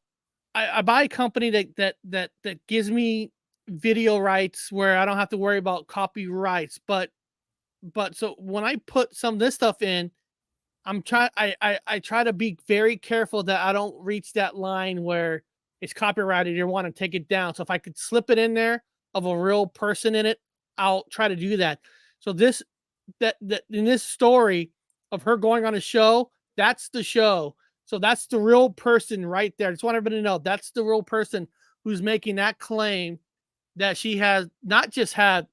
I buy a company that gives me video rights where I don't have to worry about copyrights. But so when I put some of this stuff in, I try to be very careful that I don't reach that line where it's copyrighted. You want to take it down. So if I could slip it in there of a real person in it, I'll try to do that. So that in this story of her going on a show, that's the show. So that's the real person right there. I just want everybody to know that's the real person who's making that claim that she has not just had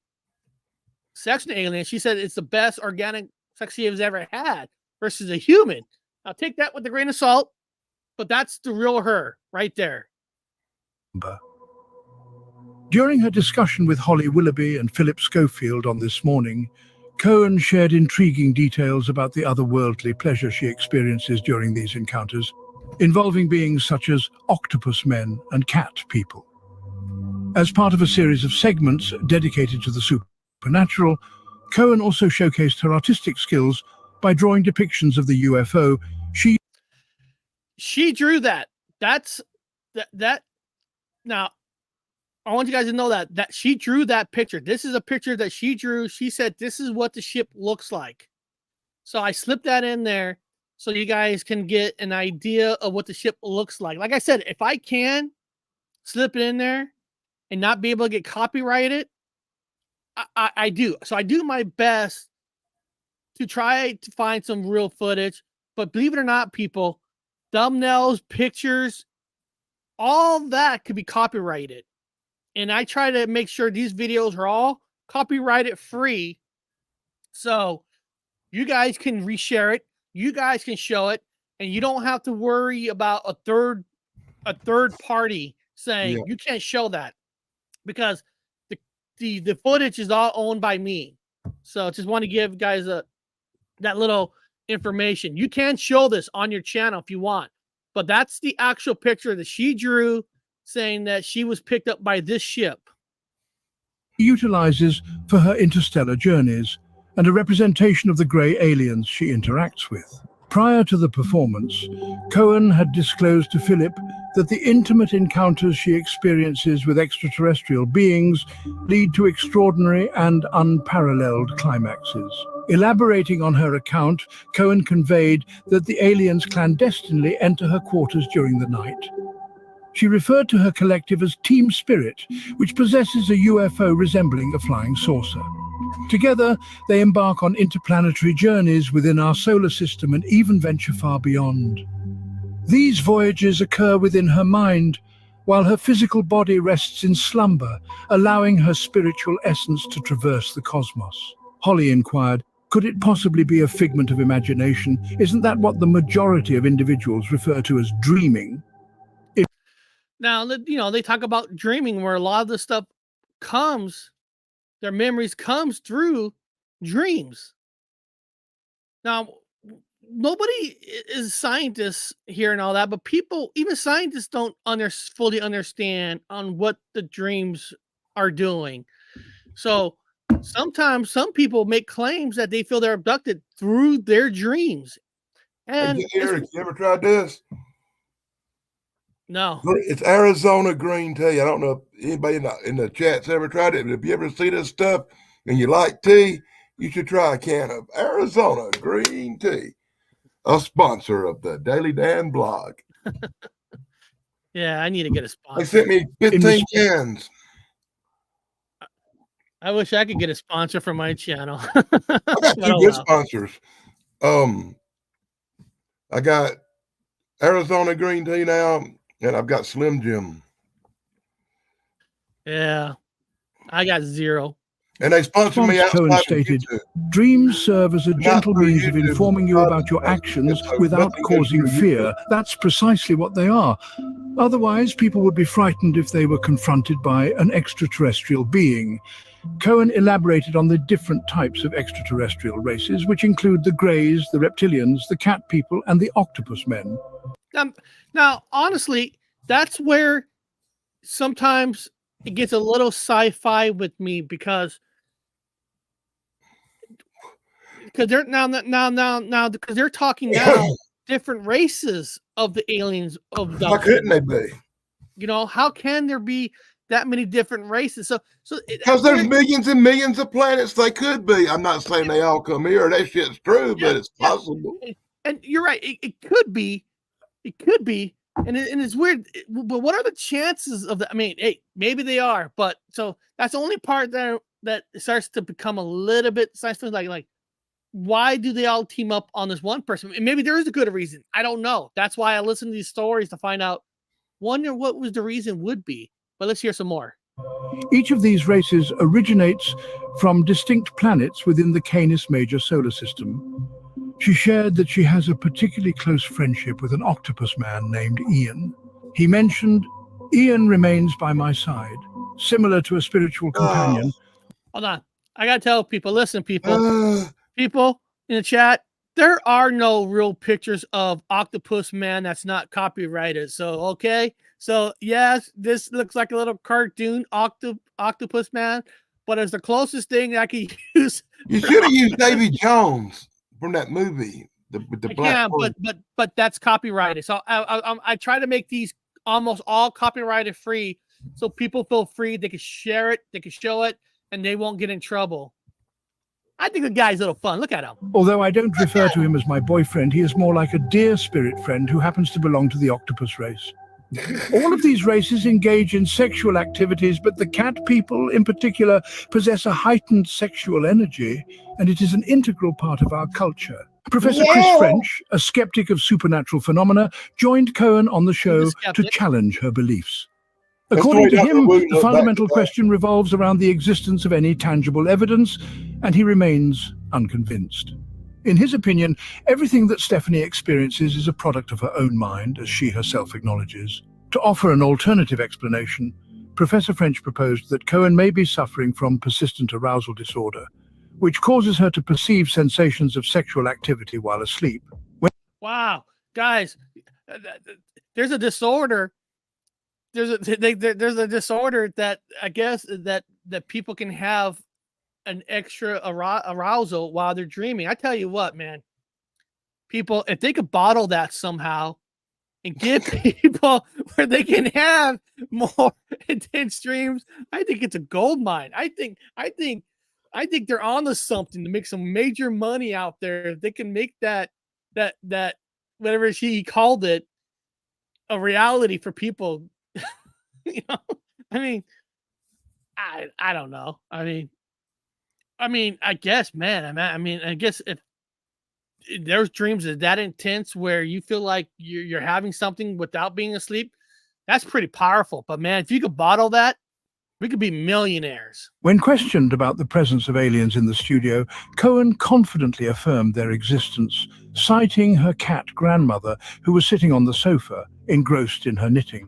sex with an alien. She said it's the best organic sex she has ever had versus a human. I'll take that with a grain of salt, but that's the real her right there. During her discussion with Holly Willoughby and Philip Schofield on This Morning, Cohen shared intriguing details about the otherworldly pleasure she experiences during these encounters, involving beings such as octopus men and cat people. As part of a series of segments dedicated to the supernatural, Cohen also showcased her artistic skills by drawing depictions of the UFO. She drew that. Now, I want you guys to know that she drew that picture. This is a picture that she drew. She said, this is what the ship looks like. So I slipped that in there so you guys can get an idea of what the ship looks like. Like I said, if I can slip it in there and not be able to get copyrighted, I do. So I do my best to try to find some real footage. But believe it or not, people, thumbnails, pictures, all that could be copyrighted. And I try to make sure these videos are all copyrighted free. So you guys can reshare it. You guys can show it. And you don't have to worry about a third party saying you can't show that. Because the footage is all owned by me. So just want to give guys that little information. You can show this on your channel if you want. But that's the actual picture that she drew, saying that she was picked up by this ship. Utilizes for her interstellar journeys and a representation of the grey aliens she interacts with. Prior to the performance, Cohen had disclosed to Philip that the intimate encounters she experiences with extraterrestrial beings lead to extraordinary and unparalleled climaxes. Elaborating on her account, Cohen conveyed that the aliens clandestinely enter her quarters during the night. She referred to her collective as Team Spirit, which possesses a UFO resembling a flying saucer. Together, they embark on interplanetary journeys within our solar system and even venture far beyond. These voyages occur within her mind, while her physical body rests in slumber, allowing her spiritual essence to traverse the cosmos. Holly inquired, could it possibly be a figment of imagination? Isn't that what the majority of individuals refer to as dreaming? Now, they talk about dreaming, where a lot of the stuff comes, their memories comes through dreams. Now, nobody is scientists here and all that, but people, even scientists, don't fully understand on what the dreams are doing. So sometimes some people make claims that they feel they're abducted through their dreams. And Hey, Eric, you ever tried this? no, It's Arizona green tea. I don't know if anybody in the chat's ever tried it, but if you ever see this stuff and you like tea, you should try a can of Arizona green tea. A sponsor of the Daily Dan blog. yeah, I need to get a They sponsor. sent me 15 cans. I wish I could get a sponsor for my channel. I got two good sponsors. I got Arizona green tea now, and I've got Slim Jim. Yeah, I got zero. And they sponsor me outside Cohen of stated, YouTube. dreams serve as a gentle through means of YouTube, informing you about your actions without nothing goes causing through fear. YouTube. That's precisely what they are. Otherwise, people would be frightened if they were confronted by an extraterrestrial being. Cohen elaborated on the different types of extraterrestrial races, which include the Greys, the Reptilians, the Cat People, and the Octopus Men. Now, honestly, that's where sometimes it gets a little sci-fi with me, because they're because they're talking now different races of the aliens of How couldn't they be? how can there be that many different races? So Because there's millions and millions of planets they could be. I'm not saying they all come here. That shit's true, but it's possible. And you're right. It could be. It could be. And it's weird. But what are the chances of that? I mean, hey, maybe they are. But so that's the only part that starts to become a little bit science fiction, like, why do they all team up on this one person? And maybe there is a good reason. I don't know. That's why I listen to these stories to find out. Wonder what was the reason would be. But let's hear some more. Each of these races originates from distinct planets within the Canis Major solar system. She shared that she has a particularly close friendship with an octopus man named Ian. He mentioned, Ian remains by my side, similar to a spiritual companion. Hold on. I got to tell people, listen, people in the chat, there are no real pictures of Octopus Man that's not copyrighted. So, okay. So, yes, this looks like a little cartoon Octopus Man, but it's the closest thing I can use. You should have used Davy Jones from that movie, the black. But that's copyrighted. So I try to make these almost all copyrighted free, so people feel free. They can share it, they can show it, and they won't get in trouble. I think the guy's a little fun. Look at him. Although I don't refer to him as my boyfriend, he is more like a dear spirit friend who happens to belong to the octopus race. All of these races engage in sexual activities, but the cat people in particular possess a heightened sexual energy, and it is an integral part of our culture. Professor Chris French, a skeptic of supernatural phenomena, joined Cohen on the show to challenge her beliefs. According to him, the fundamental question revolves around the existence of any tangible evidence, and he remains unconvinced. In his opinion, everything that Stephanie experiences is a product of her own mind, as she herself acknowledges. To offer an alternative explanation, Professor French proposed that Cohen may be suffering from persistent arousal disorder, which causes her to perceive sensations of sexual activity while asleep. Wow, guys, there's a disorder. There's a disorder that I guess that people can have an extra arousal while they're dreaming. I tell you what, man, people, if they could bottle that somehow, and give people where they can have more intense dreams, I think it's a gold mine. I think they're on to something to make some major money out there. If they can make that whatever he called it a reality for people. You know, I mean, I don't know. I mean, I guess, man. I mean, I guess if there's dreams that intense where you feel like you're having something without being asleep, that's pretty powerful. But man, if you could bottle that, we could be millionaires. When questioned about the presence of aliens in the studio, Cohen confidently affirmed their existence, citing her cat grandmother, who was sitting on the sofa, engrossed in her knitting.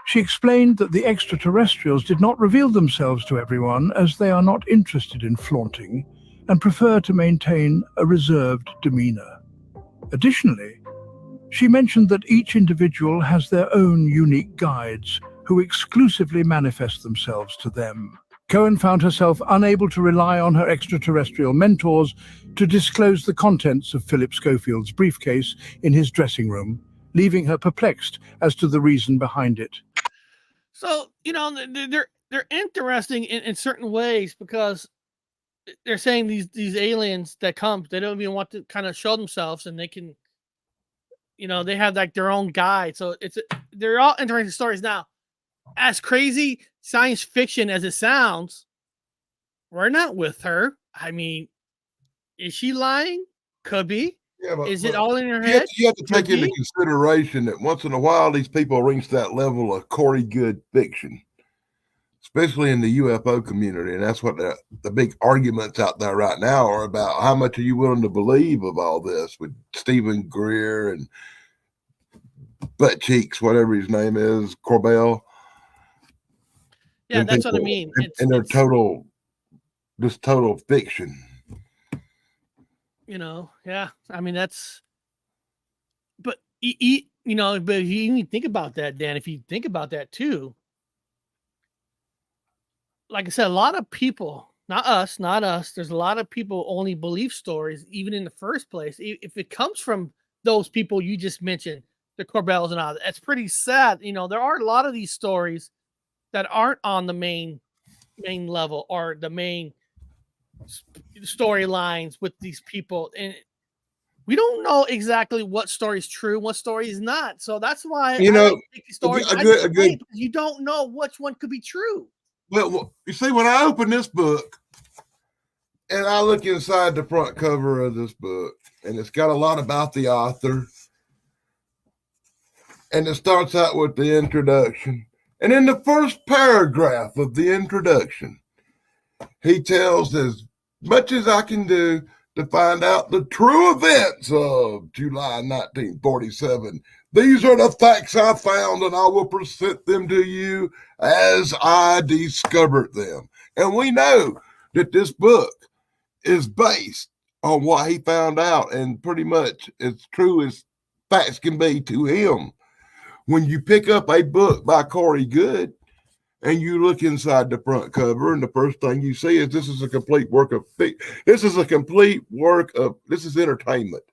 She explained that the extraterrestrials did not reveal themselves to everyone, as they are not interested in flaunting and prefer to maintain a reserved demeanor. Additionally, she mentioned that each individual has their own unique guides who exclusively manifest themselves to them. Cohen found herself unable to rely on her extraterrestrial mentors to disclose the contents of Philip Schofield's briefcase in his dressing room, leaving her perplexed as to the reason behind it. So, you know, they're interesting in certain ways because they're saying these aliens that come, they don't even want to kind of show themselves, and they can, you know, they have like their own guide. So they're all interesting stories. Now, as crazy science fiction as it sounds, we're not with her. I mean, is she lying? Could be. Yeah, Is it all in her you have head? to, you have to Could take into be. consideration that once in a while these people reach that level of Corey Good fiction, especially in the UFO community, and that's what the big arguments out there right now are about. How much are you willing to believe of all this with Stephen Greer and Butt Cheeks, whatever his name is, Corbell? Yeah, and that's what I people, mean. and they're total fiction. You know, yeah. I mean, but you know, but if you even think about that, Dan, if you think about that too, like I said, a lot of people, not us, there's a lot of people only believe stories, even in the first place. If it comes from those people you just mentioned, the Corbells and all that, that's pretty sad. You know, there are a lot of these stories that aren't on the main level or the main storylines with these people, and we don't know exactly what story is true, what story is not. So that's why You I know, like picky stories. a I good, just a play good. it because you don't know which one could be true. Well, you see, when I open this book and I look inside the front cover of this book, and it's got a lot about the author, and it starts out with the introduction. And in the first paragraph of the introduction, he tells as much as I can do to find out the true events of July 1947. These are the facts I found, and I will present them to you as I discovered them. And we know that this book is based on what he found out, and pretty much as true as facts can be to him. When you pick up a book by Corey Good and you look inside the front cover, and the first thing you see is this is a complete work of this is entertainment.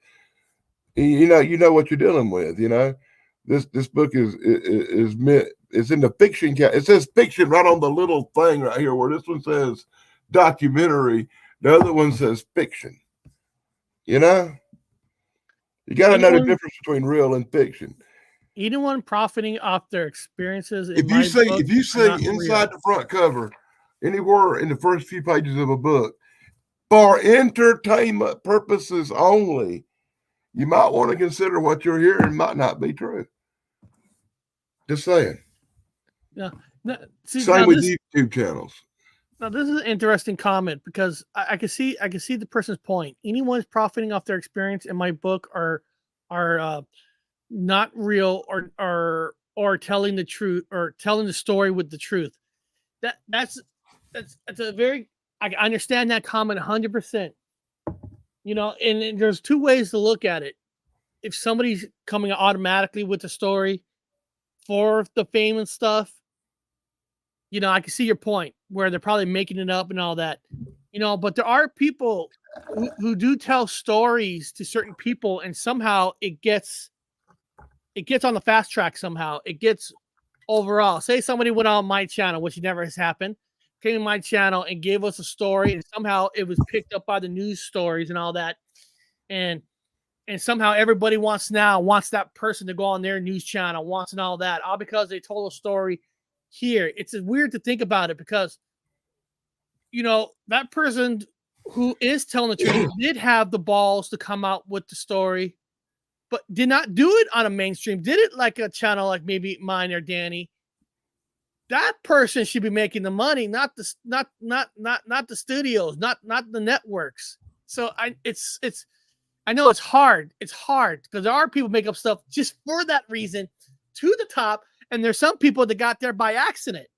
You know what you're dealing with. You know, this book is meant. It's in the fiction. It says fiction right on the little thing right here, where this one says documentary, the other one says fiction. You know, you got to know the difference between real and fiction. Anyone profiting off their experiences in If you see not inside real. the front cover, anywhere in the first few pages of a book, for entertainment purposes only, you might want to consider what you're hearing might not be true. Just saying. Yeah. Same with YouTube channels. Now this is an interesting comment because I can see the person's point. Anyone profiting off their experience in my book are not real or telling the truth or telling the story with the truth. That's a very, I understand that comment 100%. You know, and there's two ways to look at it. If somebody's coming automatically with the story for the fame and stuff, you know, I can see your point where they're probably making it up and all that, you know, but there are people who do tell stories to certain people, and somehow it gets it gets on the fast track somehow. It gets overall. Say somebody went on my channel, which never has happened, came to my channel and gave us a story, and somehow it was picked up by the news stories and all that. And somehow everybody wants that person to go on their news channel, wants and all that, all because they told a story here. It's weird to think about it because, that person who is telling the truth did have the balls to come out with the story, but did not do it on a mainstream, did it like a channel like maybe mine or Danny. That person should be making the money, not the studios, not the networks. So I know it's hard. It's hard because there are people make up stuff just for that reason to the top. And there's some people that got there by accident,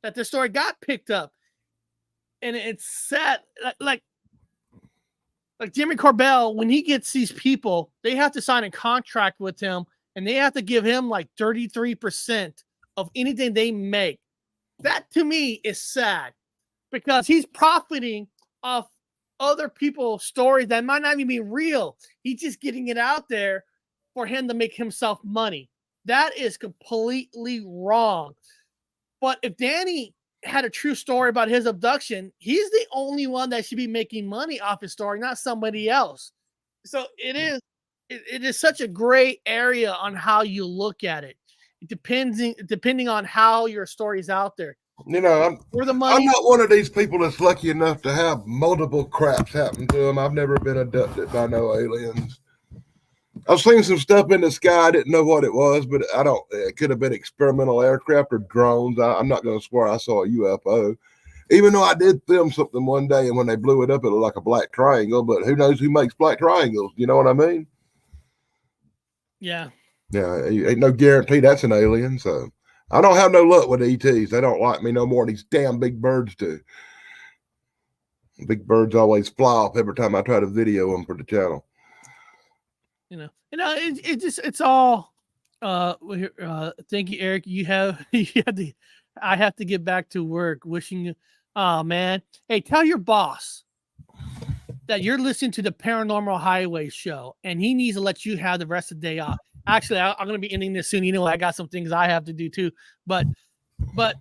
that their story got picked up. And it's sad. Like Jimmy Corbell, when he gets these people, they have to sign a contract with him and they have to give him like 33% of anything they make. That to me is sad because he's profiting off other people's stories that might not even be real. He's just getting it out there for him to make himself money. That is completely wrong. But if Danny had a true story about his abduction, he's the only one that should be making money off his story, not somebody else. So it is such a gray area on how you look at it. Depending on how your story's out there. I'm not one of these people that's lucky enough to have multiple craps happen to them. I've never been abducted by no aliens. I've seen some stuff in the sky. I didn't know what it was, but it could have been experimental aircraft or drones. I'm not going to swear I saw a UFO, even though I did film something one day, and when they blew it up, it looked like a black triangle, but who knows who makes black triangles? You know what I mean? Yeah. Yeah, ain't no guarantee that's an alien, so I don't have no luck with ETs. They don't like me no more than these damn big birds do. Big birds always fly off every time I try to video them for the channel. It's all. Thank you, Eric. I have to get back to work. Wishing you, oh man. Hey, tell your boss that you're listening to the Paranormal Highway show, and he needs to let you have the rest of the day off. Actually, I'm going to be ending this soon. I got some things I have to do too. But like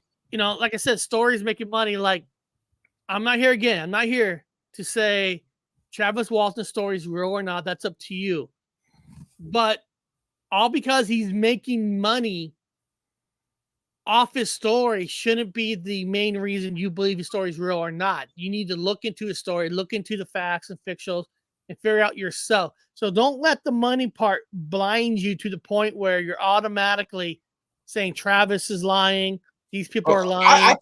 I said, stories making money. Like, I'm not here again. I'm not here to say Travis Walton's story is real or not. That's up to you. But all because he's making money off his story shouldn't be the main reason you believe his story is real or not. You need to look into his story, look into the facts and fictions, and figure out yourself. So don't let the money part blind you to the point where you're automatically saying Travis is lying. These people are lying.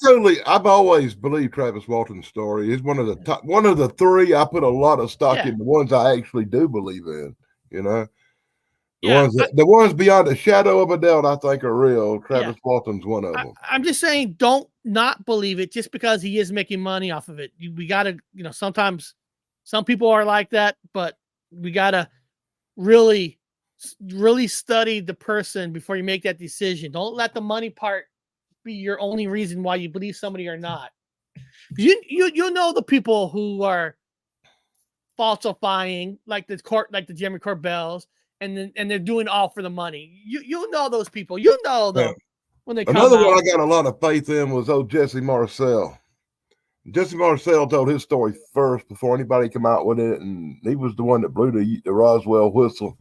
I've always believed Travis Walton's story. He's one of the three. I put a lot of stock in the ones I actually do believe in, The ones beyond a shadow of a doubt, I think, are real. Travis Walton's one of them. I'm just saying, don't not believe it just because he is making money off of it. We got to, sometimes some people are like that, but we got to really, really study the person before you make that decision. Don't let the money part be your only reason why you believe somebody or not. You know the people who are falsifying, like the Jimmy Corbells, and they're doing all for the money. You know those people. You know them when they come Another out. one I got a lot of faith in was old Jesse Marcel. Jesse Marcel told his story first before anybody came out with it, and he was the one that blew the Roswell whistle.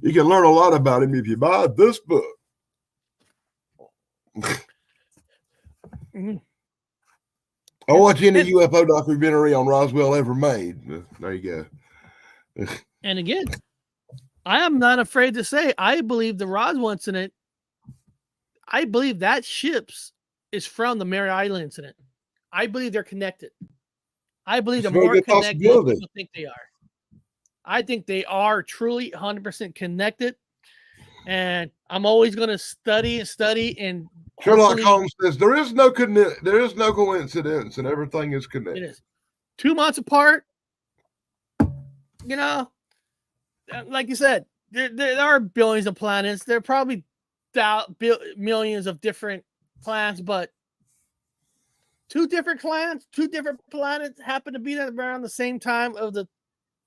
You can learn a lot about him if you buy this book. Mm-hmm. I watch any UFO documentary on Roswell ever made. There you go. And again, I am not afraid to say I believe the Roswell incident. I believe that ships is from the Mary Island incident. I believe they're connected. I believe they're more connected than people think they are. I think they are truly 100% connected. And I'm always going to study and Sherlock Holmes says there is no coincidence, and everything is connected. It is 2 months apart. Like you said, there are billions of planets. There are probably millions of different planets, but two different planets happen to be around the same time of the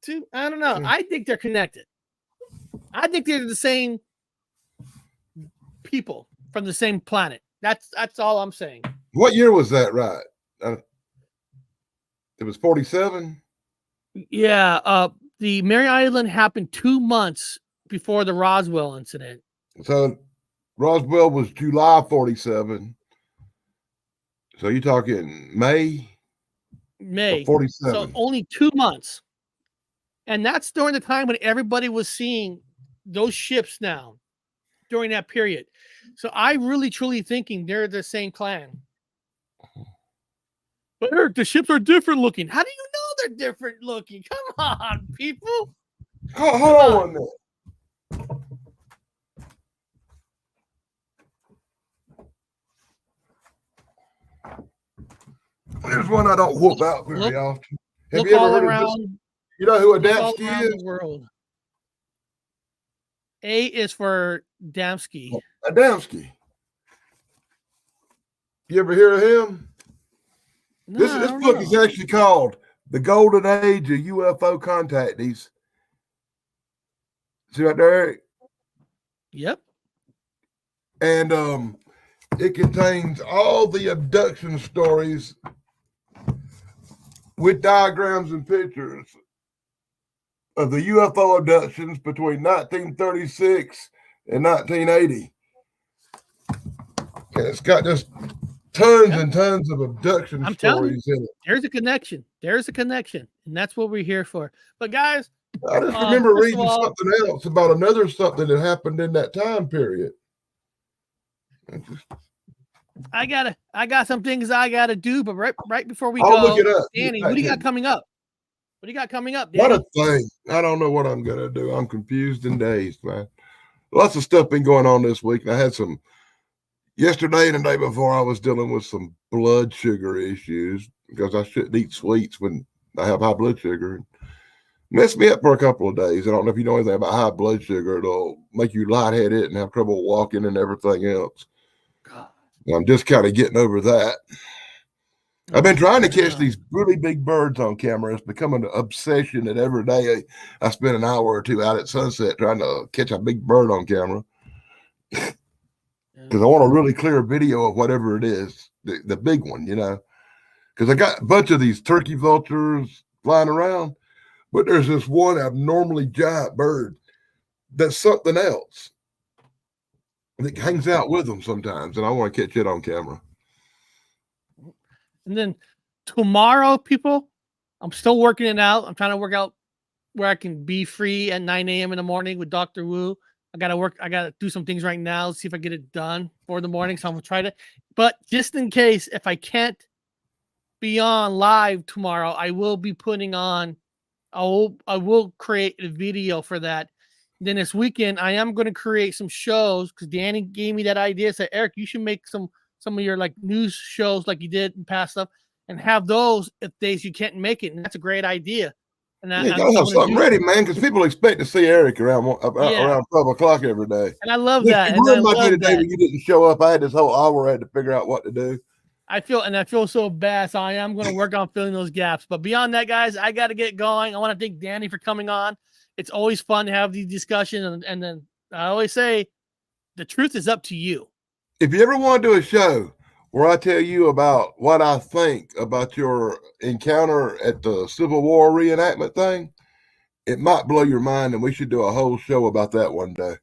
two. I don't know. I think they're connected. I think they're the same people from the same planet. That's all I'm saying. What year was that, right? It was 47? Yeah, the Mary Island happened 2 months before the Roswell incident. So Roswell was July 47. So you're talking May? May. 47. So only 2 months. And that's during the time when everybody was seeing those ships now during that period. So I really truly thinking they're the same clan. But Eric, the ships are different looking. How do you know they're different looking? Come on, people. Hold on there. There's one I don't whoop out very often. Have Look you ever all heard around. of this? You know who Look all Adamski around is? the world. A is for Damsky. Adamski. You ever hear of him? No, This I don't book know. is actually called The Golden Age of UFO Contactees. See right there, Eric? Yep. And it contains all the abduction stories with diagrams and pictures of the UFO abductions between 1936 and 1980. And it's got just tons and tons of abduction I'm telling stories in it. There's a connection. There's a connection. And that's what we're here for. But guys, I just remember first of reading all- something else about another something that happened in that time period. I got some things I gotta do, but right before we I'll go, look it up. Danny, what do you got coming up? What do you got coming up, What Danny? a thing. I don't know what I'm going to do. I'm confused and dazed, man. Lots of stuff been going on this week. And I had some yesterday and the day before I was dealing with some blood sugar issues because I shouldn't eat sweets when I have high blood sugar. It messed me up for a couple of days. I don't know if you know anything about high blood sugar. It'll make you lightheaded and have trouble walking and everything else. God. I'm just kind of getting over that. I've been trying to catch these really big birds on camera. It's becoming an obsession that every day I spend an hour or two out at sunset trying to catch a big bird on camera. Because I want a really clear video of whatever it is, the big one, you know. Because I got a bunch of these turkey vultures flying around, but there's this one abnormally giant bird that's something else. And it hangs out with them sometimes, and I want to catch it on camera. And then tomorrow, people, I'm still working it out. I'm trying to work out where I can be free at 9 a.m. in the morning with Dr. Wu. I got to do some things right now, see if I get it done for the morning. So I'm going to try to, but just in case, if I can't be on live tomorrow, I will be putting on, I will create a video for that. Then this weekend, I am going to create some shows because Danny gave me that idea. Said, Eric, you should make some of your like news shows like you did in past stuff and have those if days you can't make it. And that's a great idea. And You gotta have something ready, man, because people expect to see Eric around 12 o'clock every day. And I love that. You ruined my day today when you didn't show up. I had this whole hour I had to figure out what to do. I feel so bad. So I am going to work on filling those gaps. But beyond that, guys, I got to get going. I want to thank Danny for coming on. It's always fun to have these discussions. And then I always say the truth is up to you. If you ever want to do a show where I tell you about what I think about your encounter at the Civil War reenactment thing, it might blow your mind, and we should do a whole show about that one day.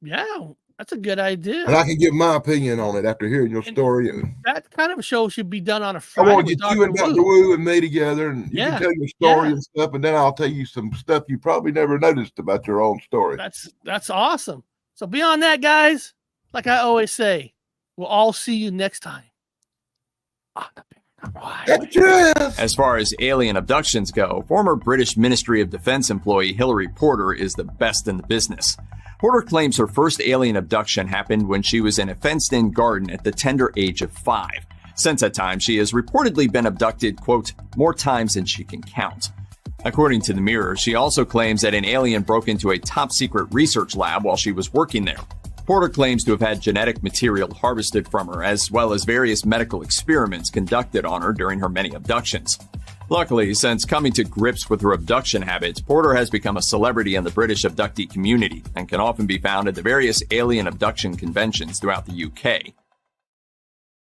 Yeah, that's a good idea. And I can give my opinion on it after hearing your story. That kind of a show should be done on a I Friday. want to get you and Dr. Wu and me together, and you can tell your story and stuff, and then I'll tell you some stuff you probably never noticed about your own story. That's awesome. So beyond that, guys, like I always say, we'll all see you next time on the Paranormal. As far as alien abductions go, former British Ministry of Defense employee Hilary Porter is the best in the business. Porter claims her first alien abduction happened when she was in a fenced-in garden at the tender age of 5. Since that time, she has reportedly been abducted, quote, more times than she can count. According to the Mirror, she also claims that an alien broke into a top-secret research lab while she was working there. Porter claims to have had genetic material harvested from her, as well as various medical experiments conducted on her during her many abductions. Luckily, since coming to grips with her abduction habits, Porter has become a celebrity in the British abductee community and can often be found at the various alien abduction conventions throughout the UK.